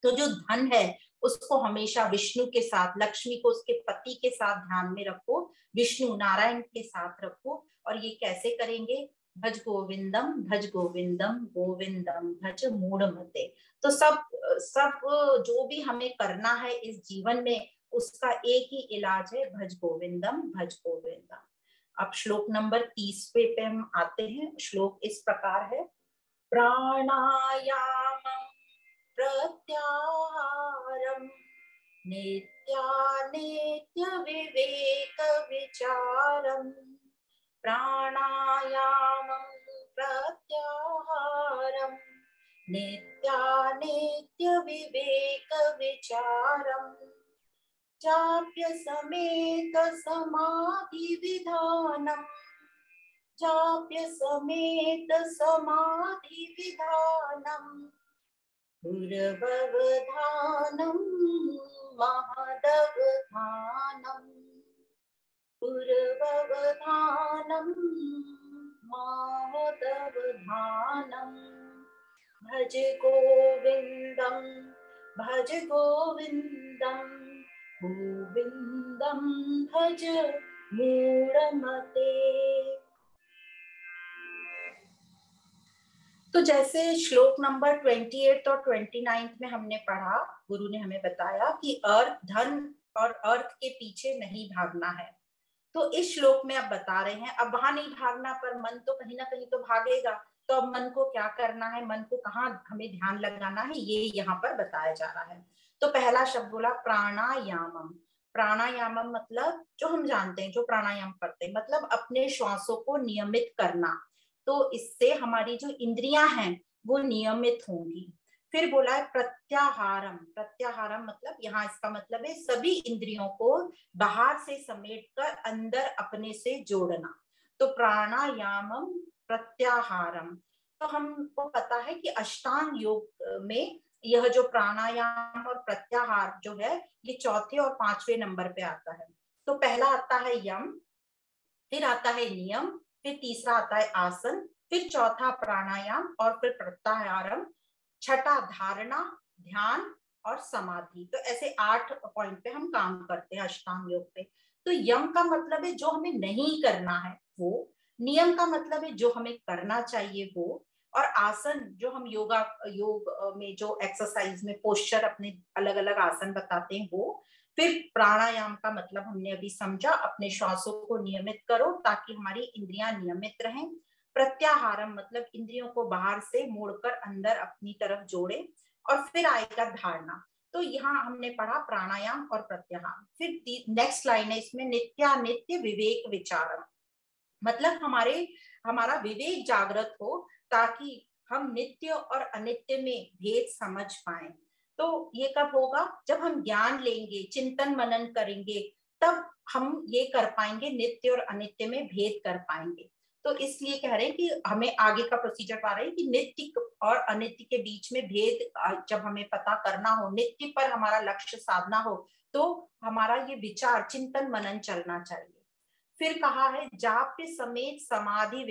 तो जो धन है उसको हमेशा विष्णु के साथ, लक्ष्मी को उसके पति के साथ ध्यान में रखो, विष्णु नारायण के साथ रखो। और ये कैसे करेंगे? भज गोविंदम, भज गोविंदम, गोविंदम भज मूढ़मते। तो सब सब जो भी हमें करना है इस जीवन में, उसका एक ही इलाज है, भज गोविंदम, भज गोविंदम। अब श्लोक नंबर 30 पे हम आते हैं। श्लोक इस प्रकार है: प्राणायामं प्रत्याहारं नित्यानित्यविवेकविचारम्। प्राणायामं प्रत्याहारं नित्यानित्यविवेकविचारम्। जाप्यसमेतसमाधिविधानम्, जाप्यसमेतसमाधिविधानम्। पुरवधानं महदवधानम्, पुरवधानं महदवधानम्। भज गोविंदं, भज गोविंदं, गोविंदं भज मूढ़मते। तो जैसे श्लोक नंबर 28 और 29 में हमने पढ़ा, गुरु ने हमें बताया कि अर्थ, धन और अर्थ के पीछे नहीं भागना है। तो इस श्लोक में अब बता रहे हैं, अब वहां नहीं भागना, पर मन तो कहीं ना कहीं तो भागेगा। तो अब मन को क्या करना है, मन को कहाँ हमें ध्यान लगाना है, ये यहाँ पर बताया जा रहा है। तो पहला शब्द बोला प्राणायामम। प्राणायामम मतलब जो हम जानते हैं, जो प्राणायाम करते हैं, मतलब अपने श्वासों को नियमित करना। तो इससे हमारी जो इंद्रियां हैं वो नियमित होंगी। फिर बोला है प्रत्याहारम। प्रत्याहारम मतलब यहाँ इसका मतलब है सभी इंद्रियों को बाहर से समेट कर अंदर अपने से जोड़ना। तो प्राणायामम प्रत्याहारम। तो हमको पता है कि अष्टांग योग में यह जो प्राणायाम और प्रत्याहार जो है ये चौथे और पांचवें नंबर पे आता है। तो पहला आता है यम, फिर आता है नियम, फिर तीसरा आता है आसन, फिर चौथा प्राणायाम और फिर प्रत्याहारम, छठा धारणा, ध्यान, और समाधि। तो ऐसे 8 पॉइंट पे हम काम करते हैं अष्टांग योग पे। तो यम का मतलब है जो हमें नहीं करना है वो, नियम का मतलब है जो हमें करना चाहिए वो, और आसन जो हम योग में जो एक्सरसाइज में पोस्चर अपने अलग अलग आसन बताते हैं वो। फिर प्राणायाम का मतलब हमने अभी समझा, अपने श्वासों को नियमित करो ताकि हमारी इंद्रियां नियमित रहें। प्रत्याहारम मतलब इंद्रियों को बाहर से मोड़कर अंदर अपनी तरफ जोड़े। और फिर आएगा धारणा। तो यहाँ हमने पढ़ा प्राणायाम और प्रत्याहार। फिर नेक्स्ट लाइन है इसमें, नित्यानित्य विवेक विचारम, मतलब हमारा विवेक जागृत हो ताकि हम नित्य और अनित्य में भेद समझ पाए। तो ये कब होगा? जब हम ज्ञान लेंगे, चिंतन मनन करेंगे, तब हम ये कर पाएंगे, नित्य और अनित्य में भेद कर पाएंगे। तो इसलिए कह रहे हैं कि हमें आगे का प्रोसीजर पा रहे हैं कि नित्य और अनित्य के बीच में भेद जब हमें पता करना हो, नित्य पर हमारा लक्ष्य साधना हो, तो हमारा ये विचार चिंतन मनन चलना चाहिए। फिर कहा है जाप्य समेत समाधि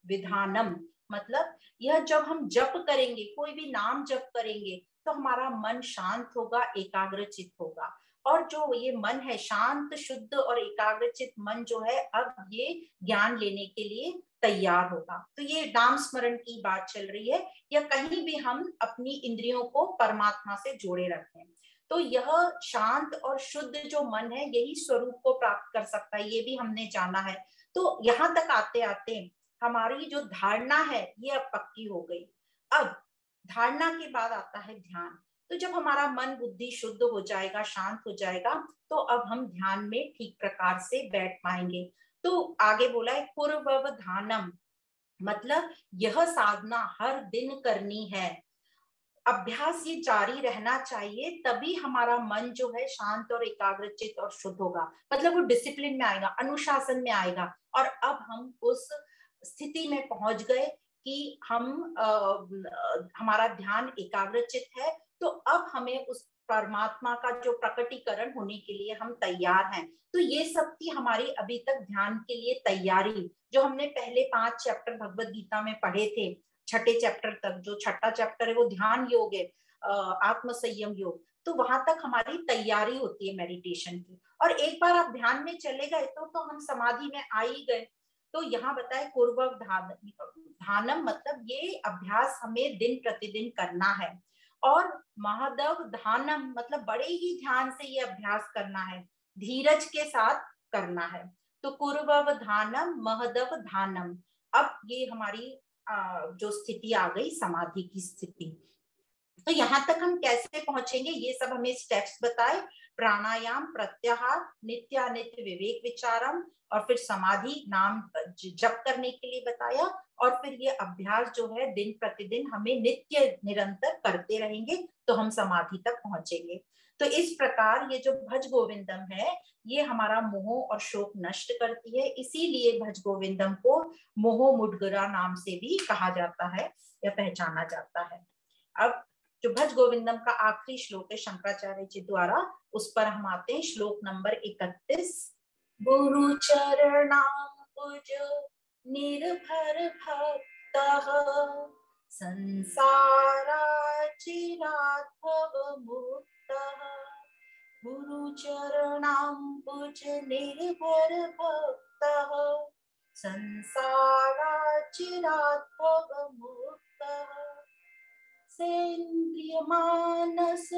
विधानम, मतलब यह जब हम जप करेंगे, कोई भी नाम जप करेंगे, तो हमारा मन शांत होगा, एकाग्रचित होगा। और जो ये मन है शांत शुद्ध और एकाग्रचित मन जो है, अब ये ज्ञान लेने के लिए तैयार होगा। तो ये नाम स्मरण की बात चल रही है, या कहीं भी हम अपनी इंद्रियों को परमात्मा से जोड़े रखें। तो यह शांत और शुद्ध जो मन है यही स्वरूप को प्राप्त कर सकता है, ये भी हमने जाना है। तो यहाँ तक आते आते हमारी जो धारणा है ये अब पक्की हो गई। अब धारणा के बाद आता है ध्यान। तो जब हमारा मन बुद्धि शुद्ध हो जाएगा, शांत हो जाएगा, तो अब हम ध्यान में ठीक प्रकार से बैठ पाएंगे। तो आगे बोला है पूर्ववधानम, मतलब यह साधना हर दिन करनी है, अभ्यास ये जारी रहना चाहिए, तभी हमारा मन जो है शांत और एकाग्रचित और शुद्ध होगा। मतलब वो डिसिप्लिन में आएगा, अनुशासन में आएगा। और अब हम उस स्थिति में पहुंच गए कि हमारा ध्यान एकाग्रचित है। तो अब हमें उस परमात्मा का जो प्रकटीकरण होने के लिए हम तैयार हैं। तो ये सब थी हमारी अभी तक ध्यान के लिए तैयारी, जो हमने पहले 5 चैप्टर भगवत गीता में पढ़े थे। छठे चैप्टर तक, जो छठा चैप्टर है वो ध्यान योग है, आत्म संयम योग। तो वहां तक हमारी तैयारी होती है मेडिटेशन की। और एक बार आप ध्यान में चले गए तो हम समाधि में आ ही गए। तो यहाँ बताए पूर्व ध्यानम, मतलब ये अभ्यास हमें दिन प्रतिदिन करना है। और महदव ध्यानम, मतलब बड़े ही ध्यान से ये अभ्यास करना है, धीरज के साथ करना है। तो पूर्व ध्यानम महदव ध्यानम, अब ये हमारी जो स्थिति आ गई समाधि की स्थिति। तो यहाँ तक हम कैसे पहुंचेंगे, ये सब हमें स्टेप्स बताए। प्राणायाम, प्रत्याहार, नित्यानित्य विवेक विचारम, और फिर समाधि नाम जप करने के लिए बताया। और फिर ये अभ्यास जो है दिन प्रतिदिन हमें नित्य निरंतर करते रहेंगे तो हम समाधि तक पहुंचेंगे। तो इस प्रकार ये जो भज गोविंदम है ये हमारा मोह और शोक नष्ट करती है, इसीलिए भज गोविंदम को मोह मुडगरा नाम से भी कहा जाता है या पहचाना जाता है। अब जो भज गोविंदम का आखिरी श्लोक है शंकराचार्य जी द्वारा, उस पर हम आते हैं। श्लोक नंबर 31। गुरु चरणाम्बुज निर्भर भक्तः संसाराचिरात् भवमुक्तः। गुरु चरणाम्बुज निर्भर भक्तः संसाराचिरात् भवमुक्तः। सेन्द्रिय मानस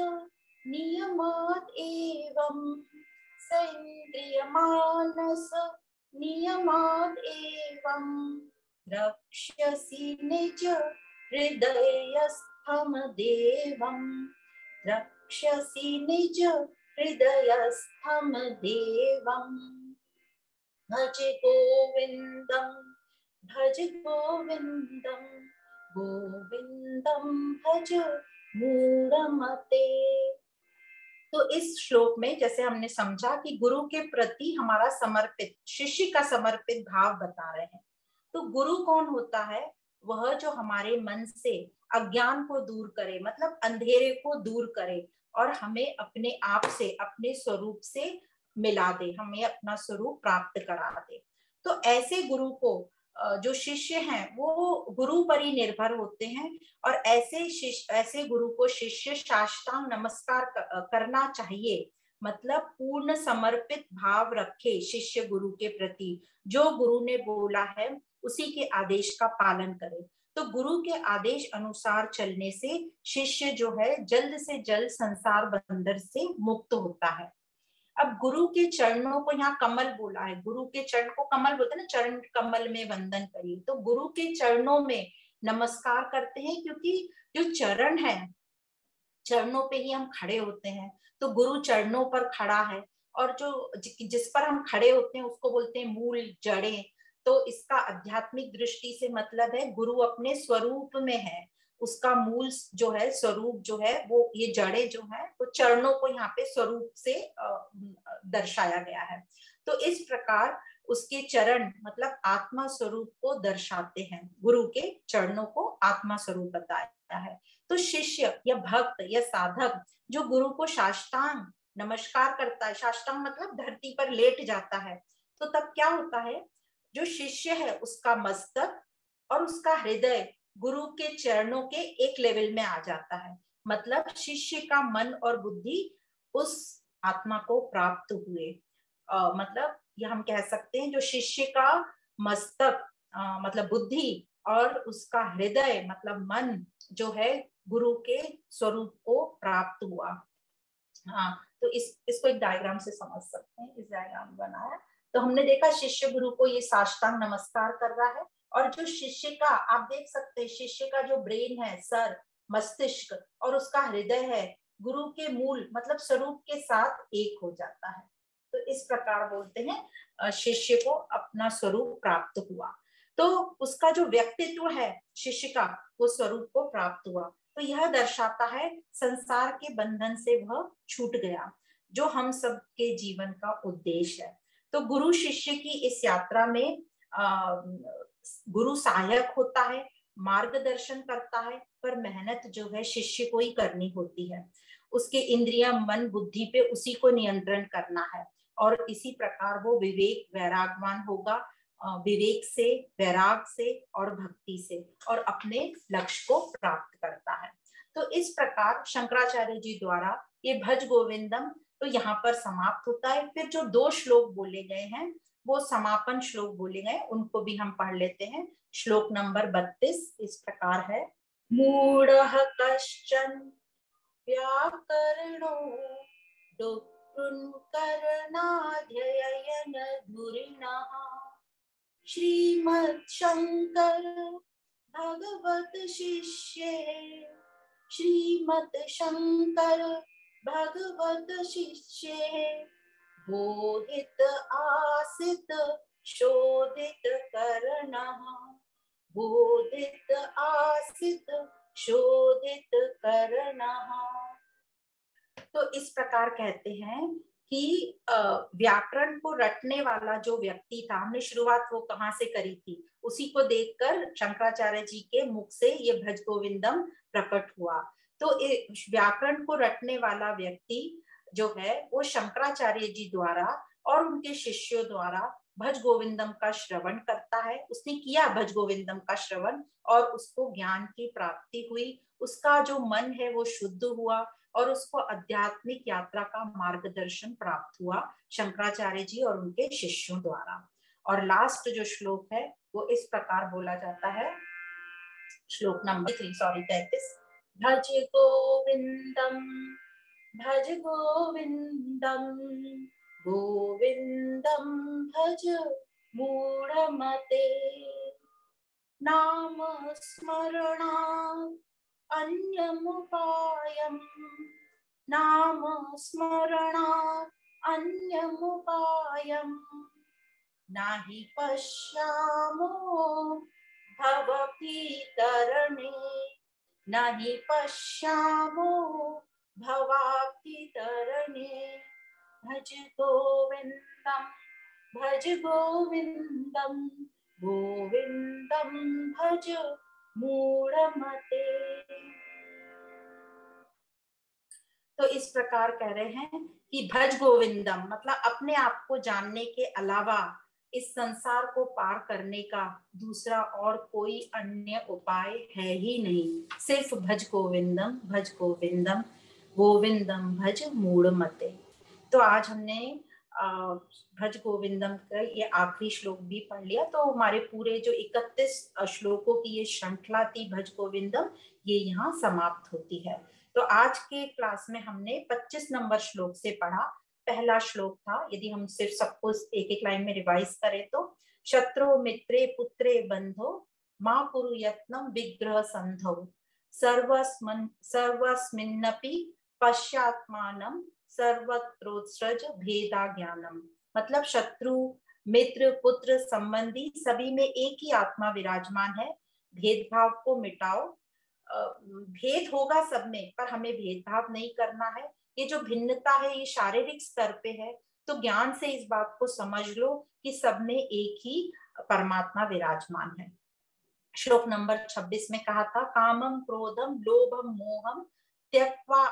नियमात् एवं, सेन्द्रिय मानस नियमात् एवं द्रक्ष्यसि निज हृदयस्थं देवं, द्रक्ष्यसि निज हृदयस्थं देवं। भज गोविंदं, भज गोविंदं, गोविंदम भज मूढ़मते। तो इस श्लोक में जैसे हमने समझा कि गुरु के प्रति हमारा समर्पित, शिष्य का समर्पित भाव बता रहे हैं। तो गुरु कौन होता है? वह जो हमारे मन से अज्ञान को दूर करे, मतलब अंधेरे को दूर करे और हमें अपने आप से, अपने स्वरूप से मिला दे, हमें अपना स्वरूप प्राप्त करा दे। तो ऐसे गुरु को जो शिष्य हैं वो गुरु पर ही निर्भर होते हैं, और ऐसे गुरु को शिष्य साष्टांग नमस्कार करना चाहिए। मतलब पूर्ण समर्पित भाव रखे शिष्य गुरु के प्रति, जो गुरु ने बोला है उसी के आदेश का पालन करे। तो गुरु के आदेश अनुसार चलने से शिष्य जो है जल्द से जल्द संसार बंधन से मुक्त होता है। अब गुरु के चरणों को यहाँ कमल बोला है, गुरु के चरण को कमल बोलते हैं ना, चरण कमल में वंदन करिए। तो गुरु के चरणों में नमस्कार करते हैं, क्योंकि जो चरण है, चरणों पे ही हम खड़े होते हैं। तो गुरु चरणों पर खड़ा है, और जो जिस पर हम खड़े होते हैं उसको बोलते हैं मूल, जड़ें। तो इसका आध्यात्मिक दृष्टि से मतलब है गुरु अपने स्वरूप में है, उसका मूल जो है, स्वरूप जो है वो ये जड़ें जो है, तो चरणों को यहाँ पे स्वरूप से दर्शाया गया है। तो इस प्रकार उसके चरण मतलब आत्मा स्वरूप को दर्शाते हैं, गुरु के चरणों को आत्मा स्वरूप बताया है। तो शिष्य या भक्त या साधक जो गुरु को साष्टांग नमस्कार करता है, साष्टांग मतलब धरती पर लेट जाता है, तो तब क्या होता है, जो शिष्य है उसका मस्तक और उसका हृदय गुरु के चरणों के एक लेवल में आ जाता है। मतलब शिष्य का मन और बुद्धि उस आत्मा को प्राप्त हुए। मतलब ये हम कह सकते हैं, जो शिष्य का मस्तक मतलब बुद्धि और उसका हृदय मतलब मन जो है गुरु के स्वरूप को प्राप्त हुआ। हाँ, तो इसको एक डायग्राम से समझ सकते हैं। इस डायग्राम बनाया तो हमने देखा शिष्य गुरु को ये साष्टांग नमस्कार कर रहा है, और जो शिष्य का आप देख सकते हैं, शिष्य का जो ब्रेन है, सर, मस्तिष्क और उसका हृदय है, गुरु के मूल मतलब स्वरूप के साथ एक हो जाता है। तो इस प्रकार बोलते हैं शिष्य को अपना स्वरूप प्राप्त हुआ। तो उसका जो व्यक्तित्व है शिष्य का, वो स्वरूप को प्राप्त हुआ। तो यह दर्शाता है संसार के बंधन से वह छूट गया, जो हम सब के जीवन का उद्देश्य है। तो गुरु शिष्य की इस यात्रा में गुरु सहायक होता है, मार्गदर्शन करता है, पर मेहनत जो है शिष्य को ही करनी होती है। उसके इंद्रिया, मन, बुद्धि पे उसी को नियंत्रण करना है, और इसी प्रकार वो विवेक वैरागवान होगा, विवेक से, वैराग से और भक्ति से, और अपने लक्ष्य को प्राप्त करता है। तो इस प्रकार शंकराचार्य जी द्वारा ये भज गोविंदम तो यहाँ पर समाप्त होता है। फिर जो 2 श्लोक बोले गए हैं वो समापन श्लोक बोले गए, उनको भी हम पढ़ लेते हैं। श्लोक नंबर 32 इस प्रकार है। मूढ़ः कश्चन व्याकरणो करनाध्ययन धुरिणः श्रीमद्शंकर भगवत शिष्ये, श्रीमद् शंकर भगवत शिष्ये बोधित आसित शोधित करणः, बोधित आसित शोधित करणः। तो इस प्रकार कहते हैं कि व्याकरण को रटने वाला जो व्यक्ति था, हमने शुरुआत वो कहाँ से करी थी, उसी को देखकर शंकराचार्य जी के मुख से ये भज गोविंदम प्रकट हुआ। तो व्याकरण को रटने वाला व्यक्ति जो है वो शंकराचार्य जी द्वारा और उनके शिष्यों द्वारा भज गोविंदम का श्रवण करता है। उसने किया भज गोविंदम का श्रवण और उसको ज्ञान की प्राप्ति हुई, उसका जो मन है वो शुद्ध हुआ और उसको आध्यात्मिक यात्रा का मार्गदर्शन प्राप्त हुआ शंकराचार्य जी और उनके शिष्यों द्वारा। और लास्ट जो श्लोक है वो इस प्रकार बोला जाता है, श्लोक नंबर 33। भज गोविंदम, भज गोविंदम, गोविंदम भज मूढ़मते, नाम स्मरणात् अन्यमुपायम्, नाम स्मरणात् अन्यमुपायम् नहि पश्यामो भवभीतरणे, नहि पश्यामो भवाब्धितरणे। भज गोविंदम, भज गोविंदम, गोविंदम भज मूढ़मते। तो इस प्रकार कह रहे हैं कि भज गोविंदम मतलब अपने आप को जानने के अलावा इस संसार को पार करने का दूसरा और कोई अन्य उपाय है ही नहीं। सिर्फ भज गोविंदम, भज गोविंदम, गोविंदम भज मूढ़ मते। तो आज हमने भज गोविंदम का ये आखिरी श्लोक भी पढ़ लिया। तो हमारे पूरे जो 31 श्लोकों की ये श्रृंखला थी भज गोविंदम, ये यहाँ समाप्त होती है। तो आज के क्लास में हमने 25 नंबर श्लोक से पढ़ा। पहला श्लोक था, यदि हम सिर्फ सबको एक एक लाइन में रिवाइज करें तो, शत्रु मित्रे पुत्रे बंधो मां कुरु यत्नम विग्रह संधो सर्वस्मिन्नपि पश्चात्मानं सर्वत्रोत्सृज भेदा ज्ञानम। मतलब शत्रु मित्र पुत्र संबंधी सभी में एक ही आत्मा विराजमान है, भेदभाव को मिटाओ। भेद होगा सब में, पर हमें भेदभाव नहीं करना है। ये जो भिन्नता है ये शारीरिक स्तर पे है, तो ज्ञान से इस बात को समझ लो कि सब में एक ही परमात्मा विराजमान है। श्लोक नंबर 26 में कहा था, कामम क्रोधम लोभम मोहम त्यक्त्वा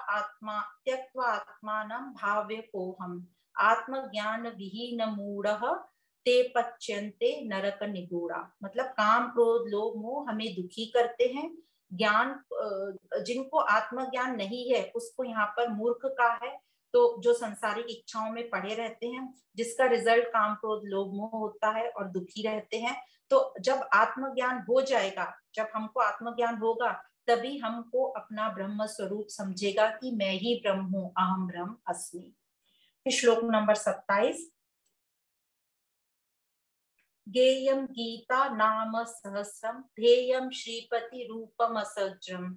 आत्मानं भाव्यपोहम आत्मज्ञान विहीन मूढ़ः ते पच्यन्ते नरक निगूढ़ा। मतलब काम क्रोध लोभ मोह हमें दुखी करते हैं। ज्ञान, जिनको आत्मज्ञान नहीं है उसको यहाँ पर मूर्ख का है। तो जो संसारिक इच्छाओं में पड़े रहते हैं, जिसका रिजल्ट काम क्रोध लोभ मोह होता है और दुखी रहते हैं। तो जब आत्मज्ञान हो जाएगा, जब हमको आत्मज्ञान होगा, तभी हमको अपना ब्रह्म स्वरूप समझेगा कि मैं ही ब्रह्म हूं, अहम ब्रह्म अस्मि। फिर श्लोक नंबर 27, गेयम गीता नाम सहस्रम ध्येयम श्रीपति रूपम असज्रम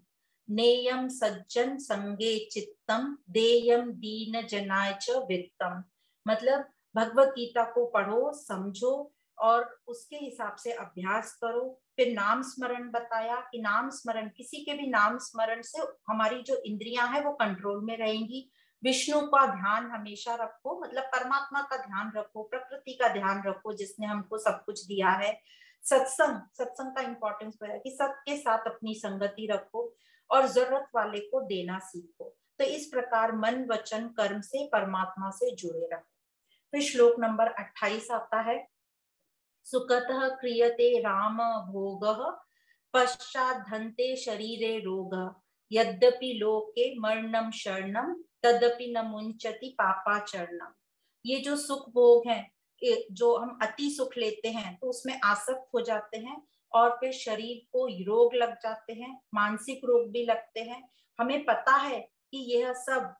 नेयम सज्जन संगे चित्तम देयम दीन जनाय च वित्तम। मतलब भगवत गीता को पढ़ो, समझो और उसके हिसाब से अभ्यास करो। फिर नाम स्मरण बताया कि नाम स्मरण, किसी के भी नाम स्मरण से हमारी जो इंद्रियां हैं वो कंट्रोल में रहेंगी। विष्णु का ध्यान हमेशा रखो, मतलब परमात्मा का ध्यान रखो, प्रकृति का ध्यान रखो जिसने हमको सब कुछ दिया है। सत्संग, सत्संग का इंपॉर्टेंस है कि सबके साथ अपनी संगति रखो और जरूरत वाले को देना सीखो। तो इस प्रकार मन वचन कर्म से परमात्मा से जुड़े रहो। फिर श्लोक नंबर 28 आता है, सुखतः क्रियते राम भोगः पश्चात् धन्ते शरीरे रोगः यद्यपि लोके मरणम शरणम तदपि न मुंचति पापाचरणम। ये जो सुख भोग है, जो हम अति सुख लेते हैं तो उसमें आसक्त हो जाते हैं और फिर शरीर को रोग लग जाते हैं, मानसिक रोग भी लगते हैं। हमें पता है कि यह सब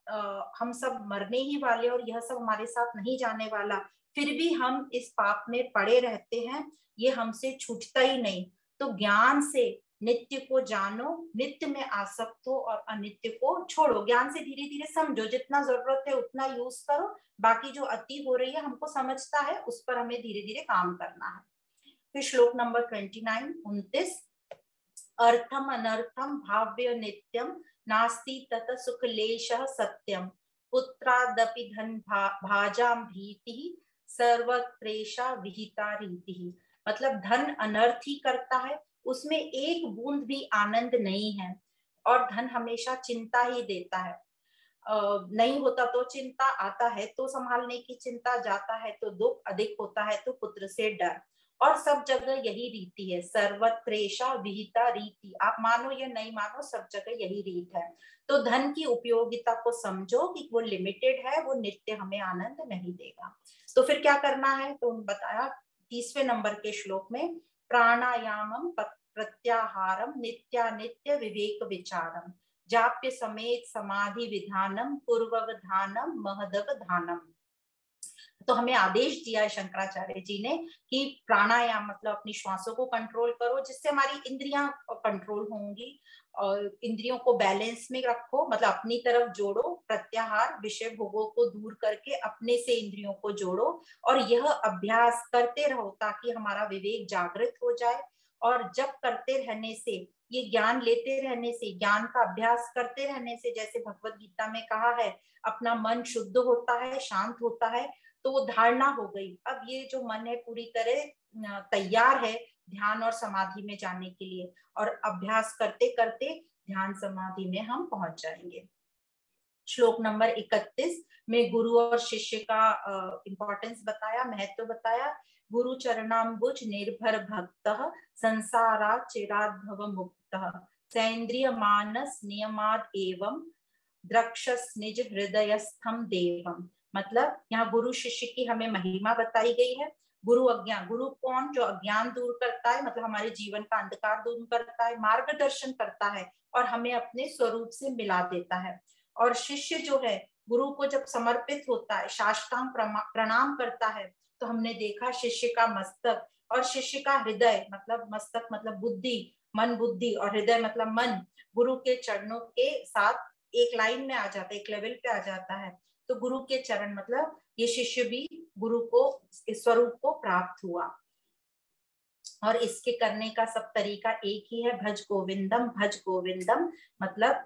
हम सब मरने ही वाले और यह सब हमारे साथ नहीं जाने वाला, फिर भी हम इस पाप में पड़े रहते हैं, ये हमसे छूटता ही नहीं। तो ज्ञान से नित्य को जानो, नित्य में आसक्त हो और अनित्य को छोड़ो। ज्ञान से धीरे धीरे समझो, जितना जरूरत है उतना यूज करो, बाकी जो अति हो रही है हमको समझता है उस पर हमें धीरे धीरे काम करना है। फिर श्लोक नंबर 29 अर्थम अनर्थम भाव्य नित्यम नास्ति तत सुख लेशः सत्यम पुत्रादपि धन भाजाम भीति सर्वत्रेषा विहिता रीति। मतलब धन अनर्थ ही करता है, उसमें एक बूंद भी आनंद नहीं है, और धन हमेशा चिंता ही देता है। नहीं होता तो चिंता, आता है तो संभालने की चिंता, जाता है तो दुख, अधिक होता है तो पुत्र से डर। और सब जगह यही रीति है, सर्वत्रेषा विहिता रीति। आप मानो या नहीं मानो, सब जगह यही रीत है। तो धन की उपयोगिता को समझो कि वो लिमिटेड है, वो नित्य हमें आनंद नहीं देगा। तो फिर क्या करना है, तो बताया 30वें नंबर के श्लोक में, प्राणायामम प्रत्याहारम नित्यानित्य विवेक विचारम जाप्य समेत समाधि विधानम पूर्ववधानम महदवधानम। तो हमें आदेश दिया है शंकराचार्य जी ने कि प्राणायाम मतलब अपनी श्वासों को कंट्रोल करो, जिससे हमारी इंद्रियां कंट्रोल होंगी, और इंद्रियों को बैलेंस में रखो, मतलब अपनी तरफ जोड़ो। प्रत्याहार, विषय भोगों को दूर करके अपने से इंद्रियों को जोड़ो, और यह अभ्यास करते रहो ताकि हमारा विवेक जागृत हो जाए। और जब करते रहने से, ये ज्ञान लेते रहने से, ज्ञान का अभ्यास करते रहने से, जैसे भगवत गीता में कहा है, अपना मन शुद्ध होता है, शांत होता है। तो वो धारणा हो गई, अब ये जो मन है पूरी तरह तैयार है ध्यान और समाधि में जाने के लिए, और अभ्यास करते करते ध्यान समाधि में हम पहुंच जाएंगे। श्लोक नंबर 31 में गुरु और शिष्य का इंपॉर्टेंस बताया, महत्व बताया। गुरु चरणाम्बुज निर्भर भक्तः संसारात् चिराद्भव मुक्तः सैन्द्रिय मानस नियमाद एवं द्रक्षस निज हृदयस्थम देवम। मतलब यहाँ गुरु शिष्य की हमें महिमा बताई गई है। गुरु अज्ञान, गुरु कौन? जो अज्ञान दूर करता है, मतलब हमारे जीवन का अंधकार दूर करता है, मार्गदर्शन करता है और हमें अपने स्वरूप से मिला देता है। और शिष्य जो है गुरु को जब समर्पित होता है, साष्टांग प्रणाम करता है, तो हमने देखा शिष्य का मस्तक और शिष्य का हृदय, मतलब मस्तक मतलब बुद्धि, मन बुद्धि, और हृदय मतलब मन, गुरु के चरणों के साथ एक लाइन में आ जाता है, एक लेवल पे आ जाता है। तो गुरु के चरण मतलब ये शिष्य भी गुरु को, इस स्वरूप को प्राप्त हुआ। और इसके करने का सब तरीका एक ही है, भज गोविंदम। भज गोविंदम मतलब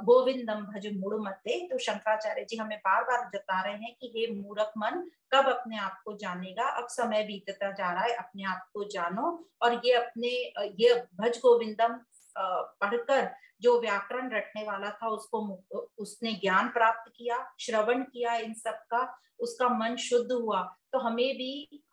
गोविंदम भज मूढ़ मते। तो शंकराचार्य जी हमें बार बार बता रहे हैं कि हे मूर्ख मन, कब अपने आप को जानेगा? अब समय बीतता जा रहा है, अपने आप को जानो। और ये भज गोविंदम पढ़कर जो व्याकरण रटने वाला था उसने ज्ञान प्राप्त किया, श्रवण किया इन सब का, उसका मन शुद्ध हुआ। तो हमें भी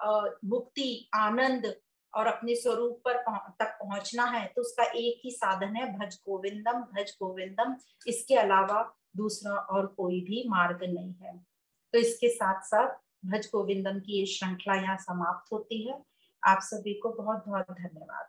मुक्ति, आनंद और अपने स्वरूप पर तक पहुंचना है, तो उसका एक ही साधन है, भज गोविंदम। भज गोविंदम, इसके अलावा दूसरा और कोई भी मार्ग नहीं है। तो इसके साथ साथ भज गोविंदम की ये श्रृंखला यहाँ समाप्त होती है। आप सभी को बहुत बहुत धन्यवाद।